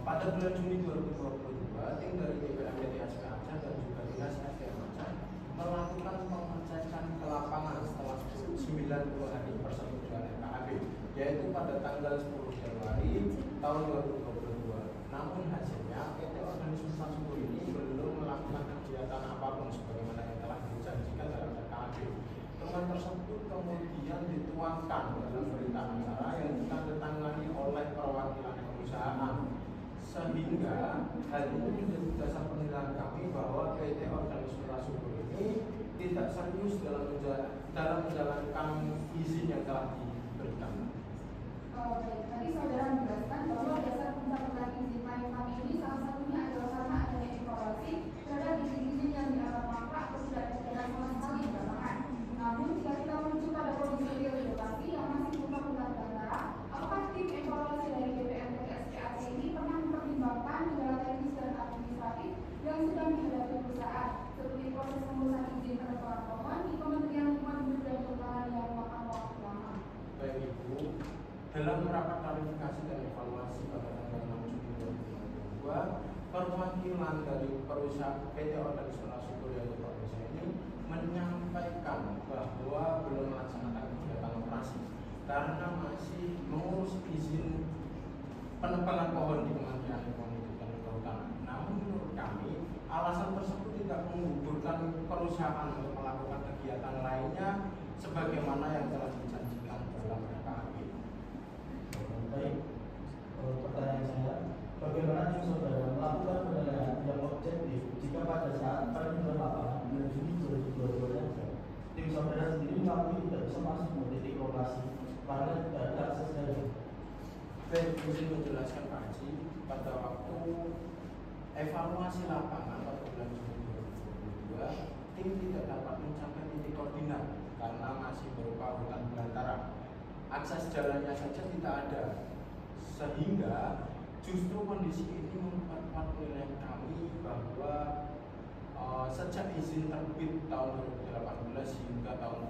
Pada bulan Juni 2022, tim dari DPM PTSP Aceh dan juga Dinas SDM Aceh melakukan pengecekan ke lapangan setelah 90 hari persetujuan RKAB, yaitu pada tanggal 10 Januari tahun 2022. Namun hasilnya PT Organisasi Infrastruktur ini belum melakukan kegiatan apapun sebagaimana yang telah dijanjikan dalam RKAB. Temuan tersebut kemudian dituangkan dalam berita acara yang ditandatangani oleh perwakilan perusahaan, sehingga hal ini menjadi dasar penilaian kami bahwa PT Organisasi Infrastruktur ini tidak serius dalam menjalankan izin yang telah diberikan. Baik, tadi saudara menjelaskan bahwa dasar pencabutan izin klien kami ini salah satunya adalah karena adanya evaluasi terhadap izin-izin yang dianggap mangkrak atau tidak dikerjakan sama sekali di lapangan. Namun jika kita menuju pada kondisi real di lokasi yang masih berupa antara, apakah tim evaluasi dari DPM PTSP Aceh ini pernah mempertimbangkan segala teknis dan administratif yang sedang dihadapi perusahaan, seperti proses pengurusan izin penerbangan pohon di Kementerian Lingkungan Hidup dan Kehutanan yang memakan waktu lama? Baik Ibu, dalam rapat klarifikasi dan evaluasi pada tanggal 6 Juni 2022, perwakilan dari perusahaan PT Organisasi Infrastruktur yaitu Provinsi ini menyampaikan bahwa belum melaksanakan kegiatan operasi karena masih mengurus izin penebangan pohon di Kementerian Lingkungan Hidup dan Kehutanan. Namun menurut kami, alasan tersebut tidak menggugurkan perusahaan untuk melakukan kegiatan lainnya sebagaimana yang telah dijanjikan dalam RKAB. Baik, pertanyaan saya, bagaimana tim saudara melakukan penilaian yang objektif jika pada saat peninjauan lapangan bulan Juni 2022 tim saudara sendiri mengakui tidak bisa masuk ke titik lokasi karena tidak ada akses jalan. Baik, izin menjelaskan Pak Haji, pada waktu evaluasi lapangan pada bulan Juni 2022, tim tidak dapat mencapai titik koordinat karena masih berupa hutan belantara. Akses jalannya saja tidak ada, sehingga justru kondisi ini memperkuat penilaian kami bahwa sejak izin terbit tahun 2018 hingga tahun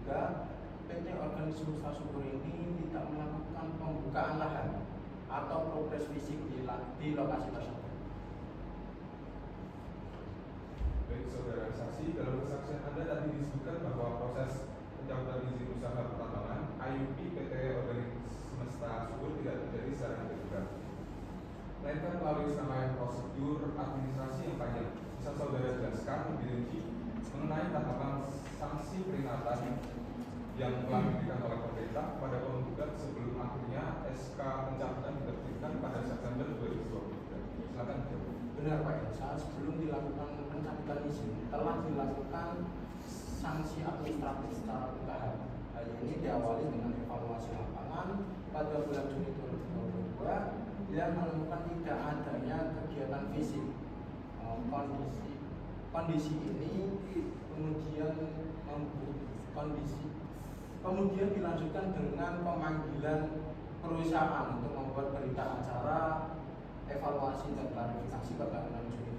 2023, PT Organisme Subur ini tidak melakukan pembukaan lahan atau progres fisik di lokasi tersebut. Baik, saudara saksi, dalam kesaksian Anda tadi disebutkan bahwa proses pencabutan izin usaha pertambangan IUP PT Organik Semesta Subur tidak terjadi secara integral, melainkan melalui serangkaian prosedur administrasi yang panjang. Bisa saudara jelaskan lebih rinci mengenai tahapan sanksi peringatan yang telah diberikan oleh pemerintah kepada penggugat sebelum akhirnya SK pencabutan diterbitkan pada September 2023? Silakan. Benar Pak Elsa, sebelum dilakukan pencabutan izin telah dilakukan sanksi administratif secara bertahap. Hal ini diawali dengan evaluasi lapangan pada bulan Juni 2022 yang menemukan tidak adanya kegiatan fisik. Kondisi ini kemudian dilanjutkan dengan pemanggilan perusahaan untuk membuat berita acara evaluasi dan klarifikasi pada bulan Juni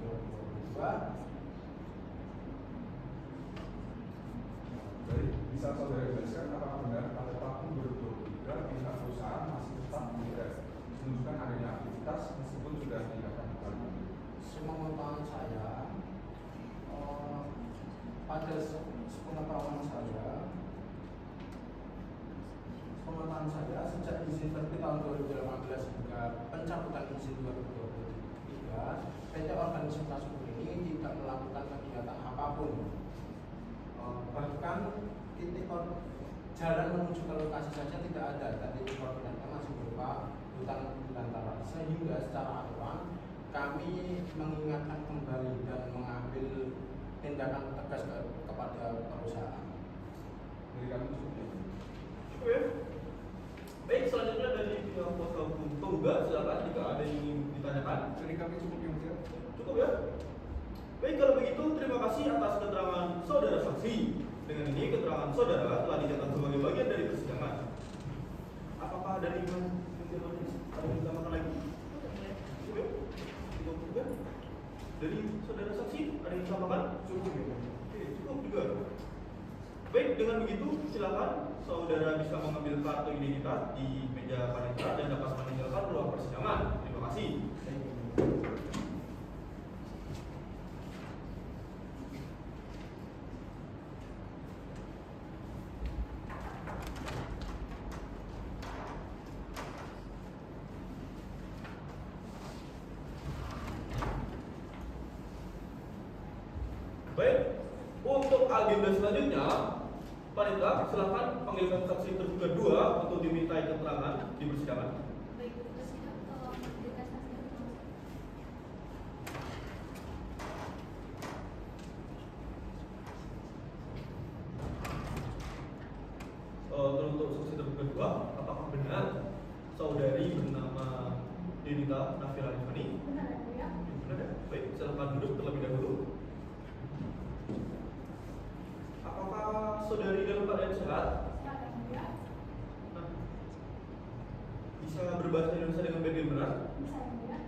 2022. Baik, bisa saudara jelaskan apakah benar pada tahun 2023 pihak perusahaan masih tetap menunjukkan adanya aktivitas meskipun sudah dinyatakan kembali? Sepengetahuan saya, pada sepengetahuan saya sejak izin terbit tahun 2018 hingga pencabutan izin 2023, PT Organisme Subur ini tidak melakukan kegiatan apapun. Bahkan titik jalan menuju ke lokasi saja tidak ada, dan titik koordinatnya masih berupa hutan belantara, sehingga secara aturan kami mengingatkan kembali dan mengambil tindakan tegas kepada perusahaan. Dari kami cukup ya? Oke. Baik, selanjutnya dari pihak kuasa hukum penggugat, silakan jika ada yang ingin ditanyakan. Dari kami cukup yang mulia. Cukup ya? Baik, kalau begitu terima kasih atas keterangan saudara saksi. Dengan ini keterangan saudara telah dicatat sebagai bagian dari persidangan. Apakah ada yang ditambahkan lagi? Cukup ya? Cukup juga? Dari saudara saksi ada yang ditambahkan? Cukup ya. Oke, cukup juga. Baik, dengan begitu silakan saudara bisa mengambil kartu identitas di meja panitia dan dapat meninggalkan ruang persidangan. Terima kasih. Baik, untuk agenda selanjutnya, panitia silakan panggilkan saksi terduga 2 untuk dimintai keterangan di persidangan. Baik, bersidang tolong hadirkan saksi terduga. Untuk saksi terduga 2, apakah benar saudari bernama Denita Nafila Rifani? Benar ya, Bu ya? Benar ya? Baik, silakan duduk terlebih dahulu. Apakah saudari dalam keadaan sehat? Sehat ya, Bu ya? Nah, bisa berbahasa Indonesia dengan baik dan benar? Bisa ya, Bu ya?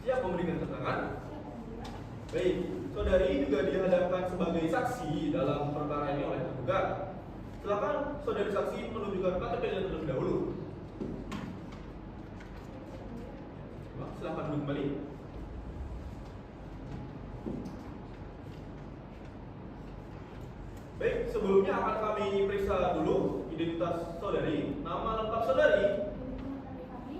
Siap memberikan keterangan? Siap ya, Bu ya? Baik, saudari juga dihadapkan sebagai saksi dalam perkara ini oleh tergugat. Silakan saudari saksi menunjukkan KTP-nya terlebih dahulu. Silakan duduk kembali. Baik, sebelumnya akan kami periksa dulu identitas saudari, nama lengkap saudari, Dari kami,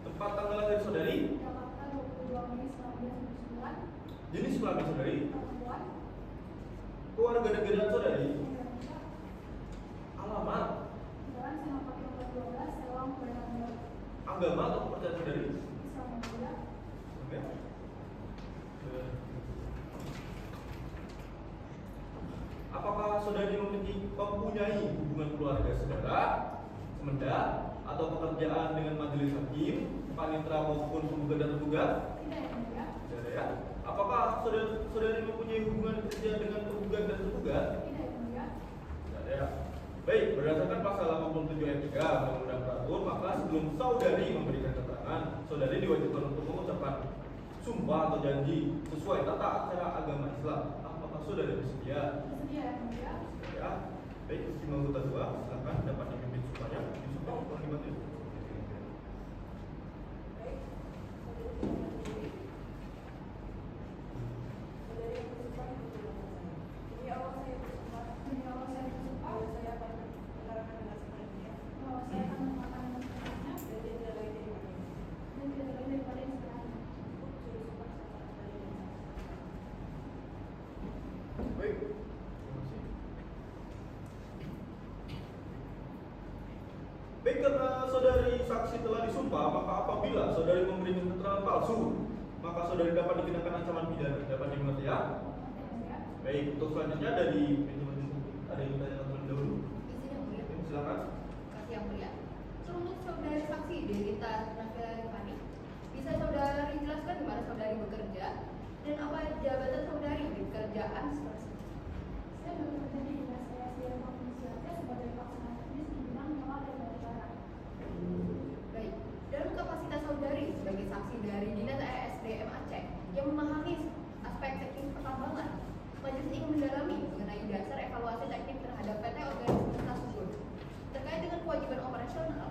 tempat tanggal lahir saudari, Jakarta 22 Mei 1999, jenis kelamin saudari, perempuan, kewarganegaraan saudari, Indonesia, alamat, Jalan Senopati nomor 12, Sewang, Berangan, agama atau kepercayaan saudari. Islam ya, Bu ya? Oke. Apakah saudari memiliki kopi mempunyai hubungan keluarga saudara, semenda, atau pekerjaan dengan majelis hakim, panitera maupun penggugat dan tergugat? Tidak yang mulia. Tidak ada ya. Apakah saudari mempunyai hubungan kerja dengan penggugat dan tergugat? Tidak yang mulia. Tidak ada ya. Baik, berdasarkan pasal 87 ayat 3 Undang-Undang Teratur, maka sebelum saudari memberikan keterangan, saudari diwajibkan untuk mengucapkan sumpah atau janji sesuai tata acara agama Islam. Apakah saudari bersedia? Bersedia yang mulia. Ya. Baik, hakim anggota 2, silakan dapat dipimpin sumpahnya. Disumpah tolong dibantu. Baik, saudari yang bersumpah demi Allah saya bersumpah. Demi Allah saya bersumpah. Bahwa saya akan menerangkan dengan sepenuhnya Bahwa saya akan melakukan dengan sepenuhnya. dan tidak lain daripada ini. Dan tidak lain daripada yang sebenarnya. Suruh sumpah sama saudari dan saksi. Baik. Terima kasih. Baik, karena saudari saksi telah disumpah, maka apabila saudari memberikan keterangan palsu, maka saudari dapat dikenakan ancaman pidana. Dapat dimengerti ya? Baik, untuk selanjutnya dari manajemen ada yang bertanya terlebih dahulu. Izin yang mulia. Silakan. Kasih yang mulia. Teruntuk saudari saksi Delita Nafila Rifani, bisa saudari jelaskan di mana saudari bekerja dan apa jabatan saudari di kerjaan seperti Saya bekerja di Dinas SDM Provinsi Aceh sebagai pelaksana teknis di bidang nyawa dan batubara. baik. Dalam kapasitas saudari sebagai saksi dari Dinas ESDM Aceh yang memahami aspek teknis pertambangan, majelis ingin mendalami mengenai dasar evaluasi teknik terhadap PT Organisasi Subur terkait dengan kewajiban operasional.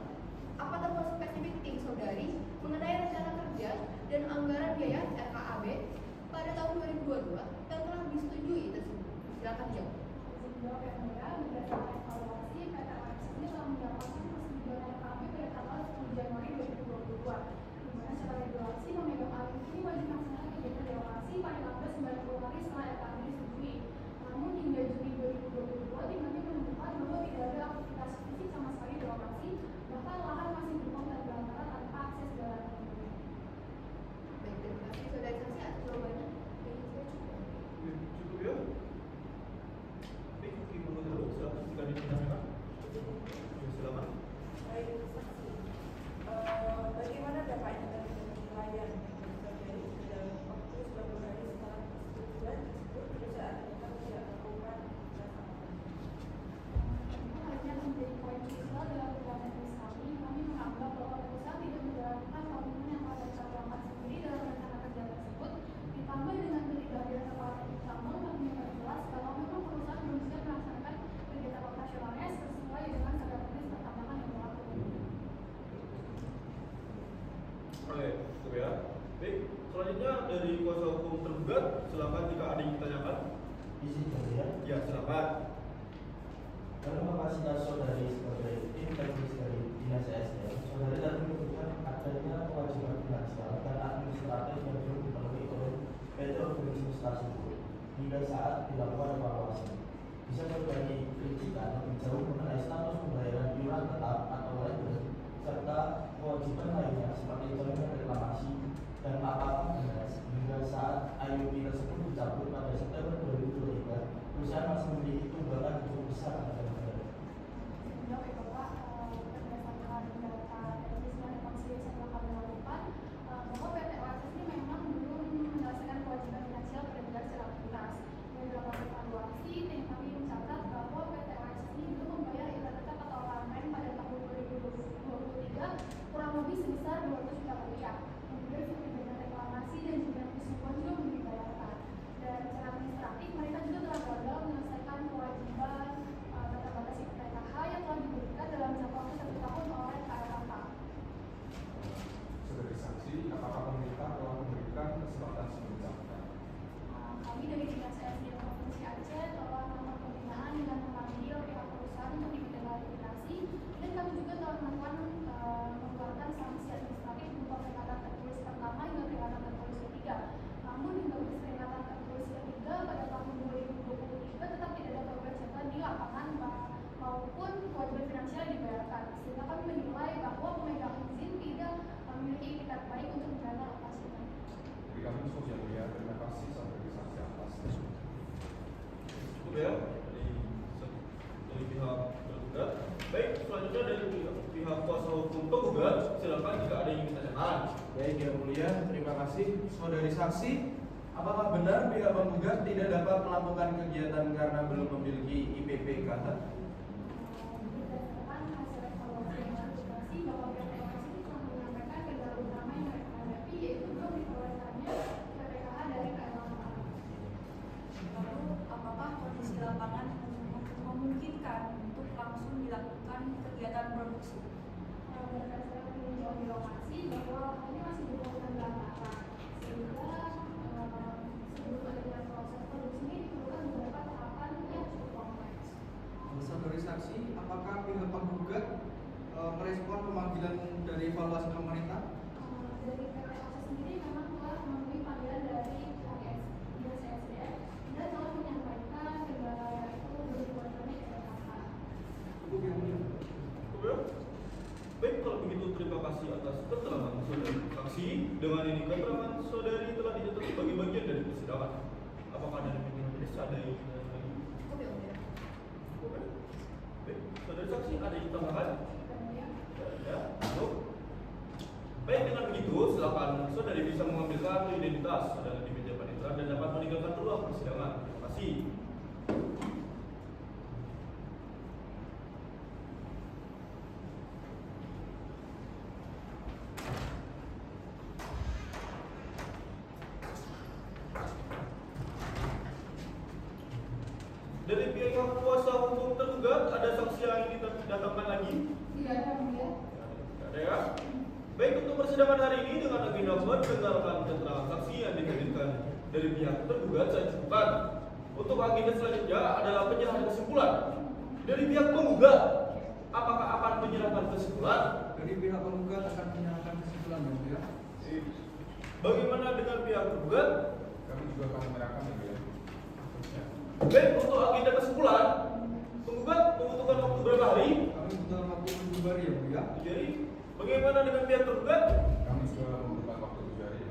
Apa temuan spesifik tim saudari mengenai rencana kerja dan anggaran biaya RKAB pada tahun 2022 yang telah disetujui tersebut? Silakan jawab. Izin menjawab yang mulia, berdasarkan evaluasi PT OX ini telah mendapatkan persetujuan RKAB pada tanggal 10 Januari 2022, di mana secara regulasi pemegang alih ini wajib melaksanakan kegiatan relokasi paling lambat 90 hari setelah RKAB disetujui. Namun hingga Juni 2022 tim kami menemukan bahwa tidak ada aktivitas fisik sama sekali di lokasi, bahkan lahan masih berupa dan berantakan tanpa akses jalan. Baik, terima kasih saudari saksi atas jawabannya. Baik, saya cukup. Cukup ya? Baik, hakim anggota 2, silakan jika dipertanyakan. Ya, silakan. Baik, saksi. Bagaimana dapatnya dari penilaian saudari dalam waktu 90 hari setelah persetujuan tersebut perusahaan tetap tidak melakukan pelaksanaan? Tentu hanya menjadi poin krusial dalam kegiatan teknis kami. Kami menganggap bahwa perusahaan tidak menjalankan komitmen yang telah dicantumkan sendiri dalam rencana kerja tersebut. Ditambah dengan ketidakhadiran kepala teknik tambang, kami memperjelas bahwa memang perusahaan belum bisa melaksanakan kegiatan operasionalnya sesuai dengan standar teknis pertambangan yang berlaku. Oke, cukup ya. Baik, selanjutnya dari kuasa hukum tergugat, silakan jika ada yang ditanyakan. Izin mulia. Ya, silakan. Dalam kapasitas saudari sebagai tim teknis dari Dinas SDM, saudari dapat menyebutkan adanya kewajiban finansial dan administratif yang belum dipenuhi oleh PT Organisasi tersebut hingga saat dilakukan evaluasi. Bisa saudari rincikan lebih jauh mengenai status pembayaran iuran tetap atau labor serta kewajiban lainnya seperti jaminan reklamasi dan apapun benar hingga saat IUP tersebut dicabut pada September 2023, perusahaan masih memiliki tunggakan cukup besar pada negara. Menjawab ya Bapak, berdasarkan data teknis dan rekonsiliasi yang telah kami lakukan, bahwa PT OX ini memang belum menyelesaikan kewajiban finansial pada bidang secara aktivitas. Dari beberapa evaluasi, tim kami mencatat bahwa PT OX ini belum membayar iuran tetap atau KMN pada tahun 2023 kurang lebih sebesar 200 juta rupiah. Kemudian sertifikat reklamasi dan jaminan kesubuhan juga belum dibayarkan. Dan secara administratif mereka juga telah gagal menyelesaikan kewajiban batas IPTKH yang telah diberikan dalam jangka waktu 1 tahun oleh KLHK. Saudari saksi, apakah pemerintah telah memberikan kesempatan sebelumnya? Kami dari Dinas SDM Provinsi Aceh telah melakukan pembinaan dengan memanggil pihak perusahaan untuk diminta klarifikasi, dan kami juga telah melakukan mengeluarkan sanksi administratif berupa peringatan tertulis pertama hingga peringatan tertulis ketiga. Namun hingga peringatan tertulis ketiga pada tahun 2023 tetap tidak ada perbaikan di lapangan maupun kewajiban finansial yang dibayarkan, sehingga kami menilai bahwa pemegang izin tidak memiliki etikat baik untuk menjalankan operasinya. Bagi kami yang mulia, terima kasih saudari saksi atas. Cukup pertanyaan. Baik Yang Mulia, terima kasih. Saudari saksi, apakah benar pihak penggugat tidak dapat melakukan kegiatan karena belum memiliki IPPKH? Berdasarkan hasil evaluasi yang dilakukan bahwa pihak lokasi telah menyampaikan kendala utama yang mereka hadapi, yaitu belum diperolehkannya PPKH dari KLH. Lalu, apakah kondisi lapangan memungkinkan untuk langsung dilakukan kegiatan produksi? Berdasarkan peninjauan di lokasi bahwa ini masih diperlukan berantakan, sehingga sebelum adanya proses produksi ini diperlukan beberapa tahapan yang cukup kompleks. Saudari saksi, apakah pihak penggugat merespon pemanggilan dari evaluasi pemerintah? Dari PPKH sendiri memang telah memenuhi panggilan dari pihak Dinas SDM dan telah menyampaikan kendala yaitu belum diperolehkannya PPKH. Cukup Yang Mulia. Cukup ya? Baik, kalau begitu terima kasih atas keterangan saudari saksi. Dengan ini keterangan saudari telah dicatat sebagai bagian dari persidangan. Apakah dari pimpinan majelis ada yang ingin lagi? Cukup ya, Mulia. Cukup ya? Baik, saudari saksi ada yang tambahan? Ya, cukup. Baik, dengan begitu silakan saudari bisa mengambil kartu identitas saudara di meja panitera dan dapat meninggalkan ruang persidangan. Terima kasih. Dari pihak kuasa hukum tergugat ada saksi yang ingin didatangkan lagi? Tidak ada, Yang Mulia. Tidak ada ya? Baik, untuk persidangan hari ini dengan agenda mendengarkan keterangan saksi yang dihadirkan dari pihak tergugat saya cukupkan. Untuk agenda selanjutnya adalah penyerahan kesimpulan dari pihak penggugat. Apakah akan menyerahkan kesimpulan? Dari pihak penggugat akan menyerahkan kesimpulan Yang Mulia. Bagaimana dengan pihak tergugat? Kami juga akan menyerahkan Yang Mulia. Baik, untuk agenda kesimpulan, penggugat membutuhkan waktu berapa hari? Kami membutuhkan waktu 7 hari Yang Mulia. Jadi, bagaimana dengan pihak tergugat? Kami juga membutuhkan waktu 7 hari.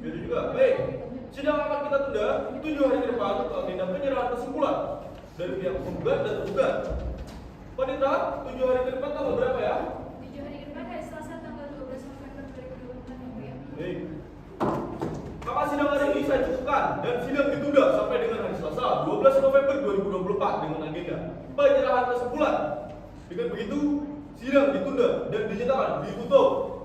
Jadi juga, baik. Sidang akan kita tunda 7 hari ke depan untuk agenda penyerahan kesimpulan dari pihak penggugat dan tergugat. Panitera, 7 hari ke depan tanggal berapa ya? 7 hari ke depan hari Selasa tanggal 12 November 2024 ya, Mulia. Baik. Maka sidang hari ini saya cukupkan dan sidang ditunda sampai dengan hari Selasa 12 November 2024 dengan agenda penyerahan kesimpulan. Dengan begitu, sidang ditunda dan dinyatakan ditutup.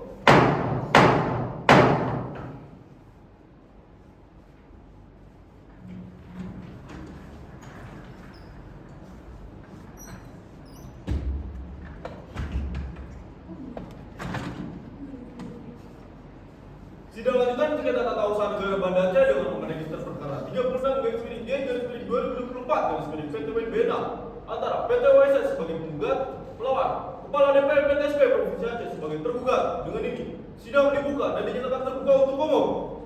Sidang lanjutan sengketa tata usaha negara Banda Aceh dengan nomor register perkara 36/D/2024 antara PT WSS sebagai penggugat melawan Kepala DPR PTSP Provinsi Aceh sebagai tergugat. Dengan ini sidang dibuka dan dinyatakan terbuka untuk umum.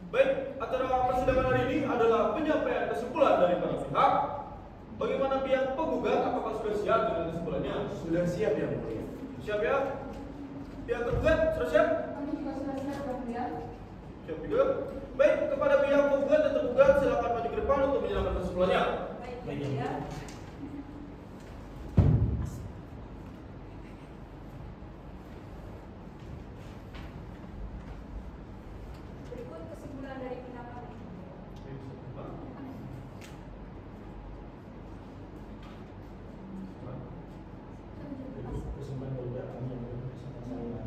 Baik, acara persidangan hari ini adalah penyampaian kesimpulan dari para pihak. Bagaimana pihak penggugat? Apakah sudah siap dengan kesimpulannya? Sudah siap Yang Mulia. Siap ya? Pihak tergugat sudah siap? Kami juga sudah siap, Yang Mulia. Siap juga? Baik, kepada pihak penggugat dan tergugat silakan maju ke depan untuk menyerahkan kesimpulannya. Baik, Yang Mulia. Berikut kesimpulan dari pihak kami. Kesimpulan dari pihak kami Yang Mulia bersama saya.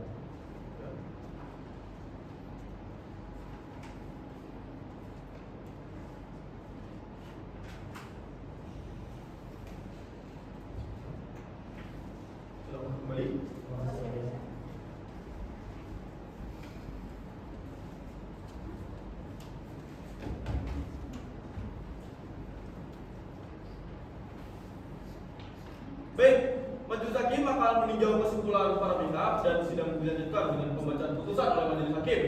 Silakan kembali. Terima kasih Yang Mulia. Baik, majelis hakim akan meninjau kesimpulan para pihak dan sidang dilanjutkan dengan pembacaan putusan oleh majelis hakim.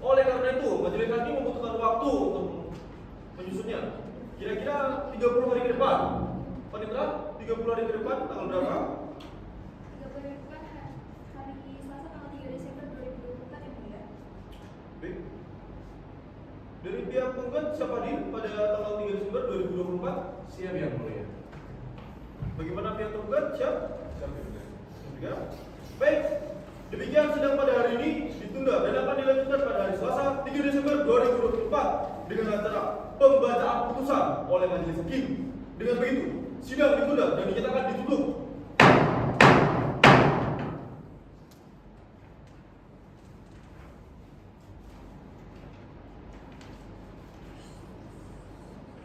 Oleh karena itu, majelis hakim membutuhkan waktu untuk menyusunnya. Kira-kira 30 hari ke depan. Panitera, 30 hari ke depan tanggal berapa? 30 hari ke depan hari Selasa tanggal 3 Desember 2024 ya, Mulia. Baik. Dari pihak penggugat siapa hadir pada tanggal 3 Desember 2024? Siap Yang Mulia. Bagaimana pihak tergugat? Siap? Ya. Baik, demikian sidang pada hari ini ditunda dan akan dilanjutkan pada hari Selasa 3 Desember 2024 dengan acara pembacaan putusan oleh majelis hakim. Dengan begitu, sidang ditunda dan dinyatakan ditutup.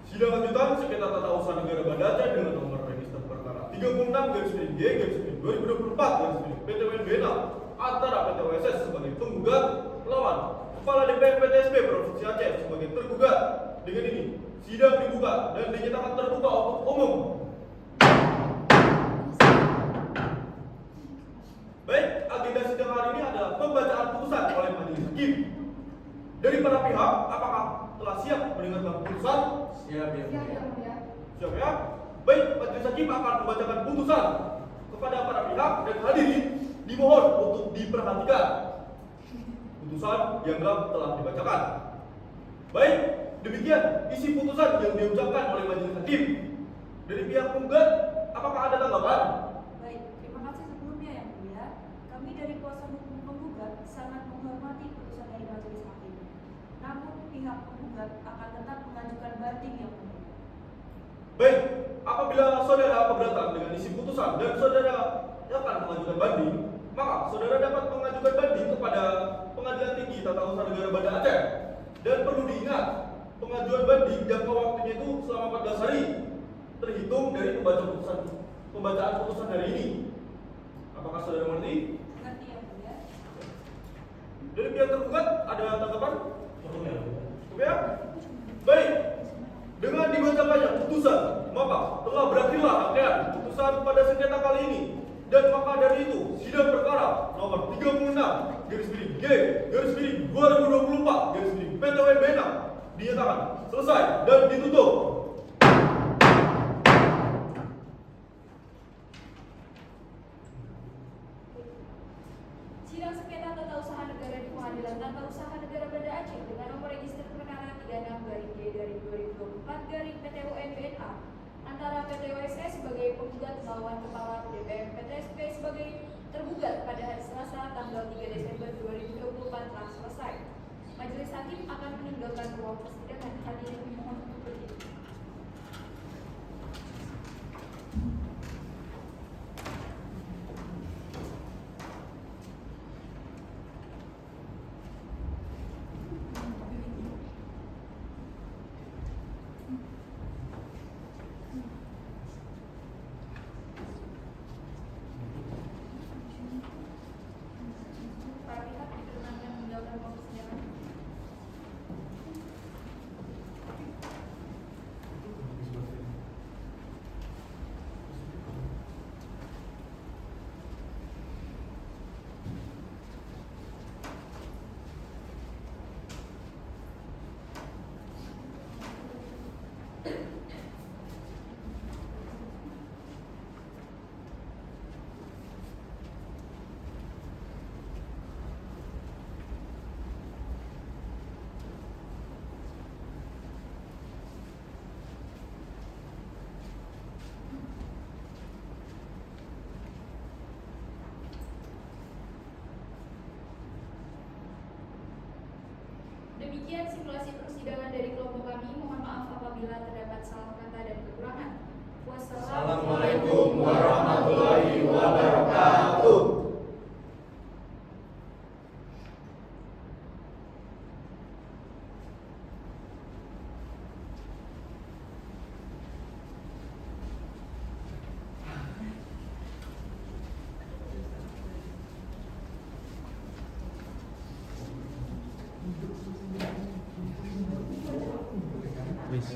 Sidang lanjutan sengketa tata usaha negara Banda Aceh dengan nomor register perkara 36/G/2024 PT WNBNA antara PT OSS sebagai penggugat melawan Kepala DPR PTSP Provinsi Aceh sebagai tergugat. Dengan ini, sidang dibuka dan dinyatakan terbuka untuk umum. Baik, agenda sidang hari ini adalah pembacaan putusan oleh majelis hakim. Dari para pihak, apakah telah siap mendengarkan putusan? Siap ya. Siap yang mulia. Siap ya? Baik, majelis hakim akan membacakan putusan kepada para pihak dan hadirin dimohon untuk diperhatikan putusan yang telah dibacakan. Baik, demikian isi putusan yang diucapkan oleh majelis hakim. Dari pihak penggugat, apakah ada tanggapan? Baik, terima kasih sebelumnya yang mulia. Kami dari kuasa hukum penggugat sangat menghormati putusan dari majelis hakim. Namun pihak penggugat akan tetap mengajukan banding yang mulia. Baik, apabila saudara keberatan dengan isi putusan dan saudara akan mengajukan banding, maka saudara dapat mengajukan banding kepada Pengadilan Tinggi Tata Usaha Negara Banda Aceh. Dan perlu diingat, pengajuan banding jangka waktunya itu selama 14 hari terhitung dari pembacaan putusan hari ini. Apakah saudara mengerti? Mengerti yang mulia? Dari pihak tergugat ada tanggapan? Cukup ya. Cukup ya? Baik. Dengan dibacakannya putusan, maka telah berakhirlah rangkaian putusan pada sengketa kali ini. Dan maka dari itu, sidang perkara nomor 36/G/2024 PT WNBNA dinyatakan selesai dan ditutup. Sidang sengketa tata usaha negara di Pengadilan Tata Usaha Negara Banda Aceh dengan nomor register perkara 36/G/2024 PT WNBNA antara PT OSS sebagai penggugat melawan Kepala DPR PTSP sebagai tergugat pada hari Selasa tanggal 3 Desember 2024 telah selesai. Majelis hakim akan meninggalkan ruang persidangan. Hadirin dimohon untuk berdiri. Para pihak diperkenankan meninggalkan ruang persidangan. Demikian simulasi persidangan dari kelompok kami. Mohon maaf apabila terdapat salah kata dan kekurangan. Wassalamualaikum warahmatullahi wabarakatuh. Wis,